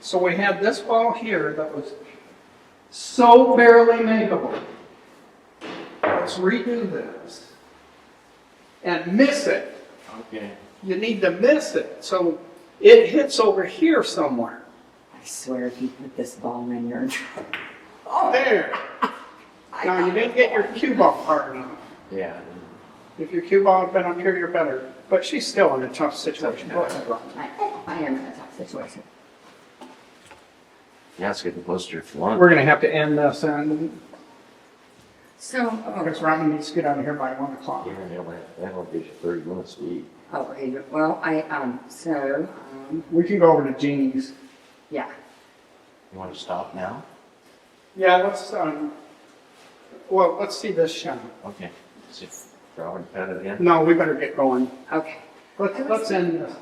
So we had this ball here that was so barely makeable. Let's redo this. And miss it. Okay. You need to miss it, so it hits over here somewhere. I swear if you put this ball in, you're in trouble. There. Now, you didn't get your cue ball hard enough. Yeah. If your cue ball had been up here, you're better. But she's still in a tough situation. Go ahead, Ron. I am in a tough situation. Yeah, it's getting closer to lunch. We're gonna have to end this, and So, because Robin needs to get out of here by 1 o'clock. Yeah, that'll give you 30 minutes to eat. okay, well, We can go over to Jeannie's. yeah. You want to stop now? Yeah, let's see this shot. Okay. See if Robin got it in. No, we better get going. Okay. Let's end this.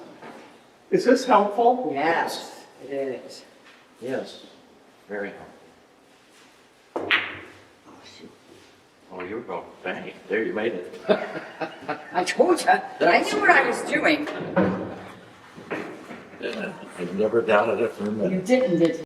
Is this helpful? Yes, it is. Yes. Very helpful. Oh, shoot. Oh, you were going bang. There, you made it. I told you. I knew what I was doing. I never doubted it for a minute. You didn't, did you?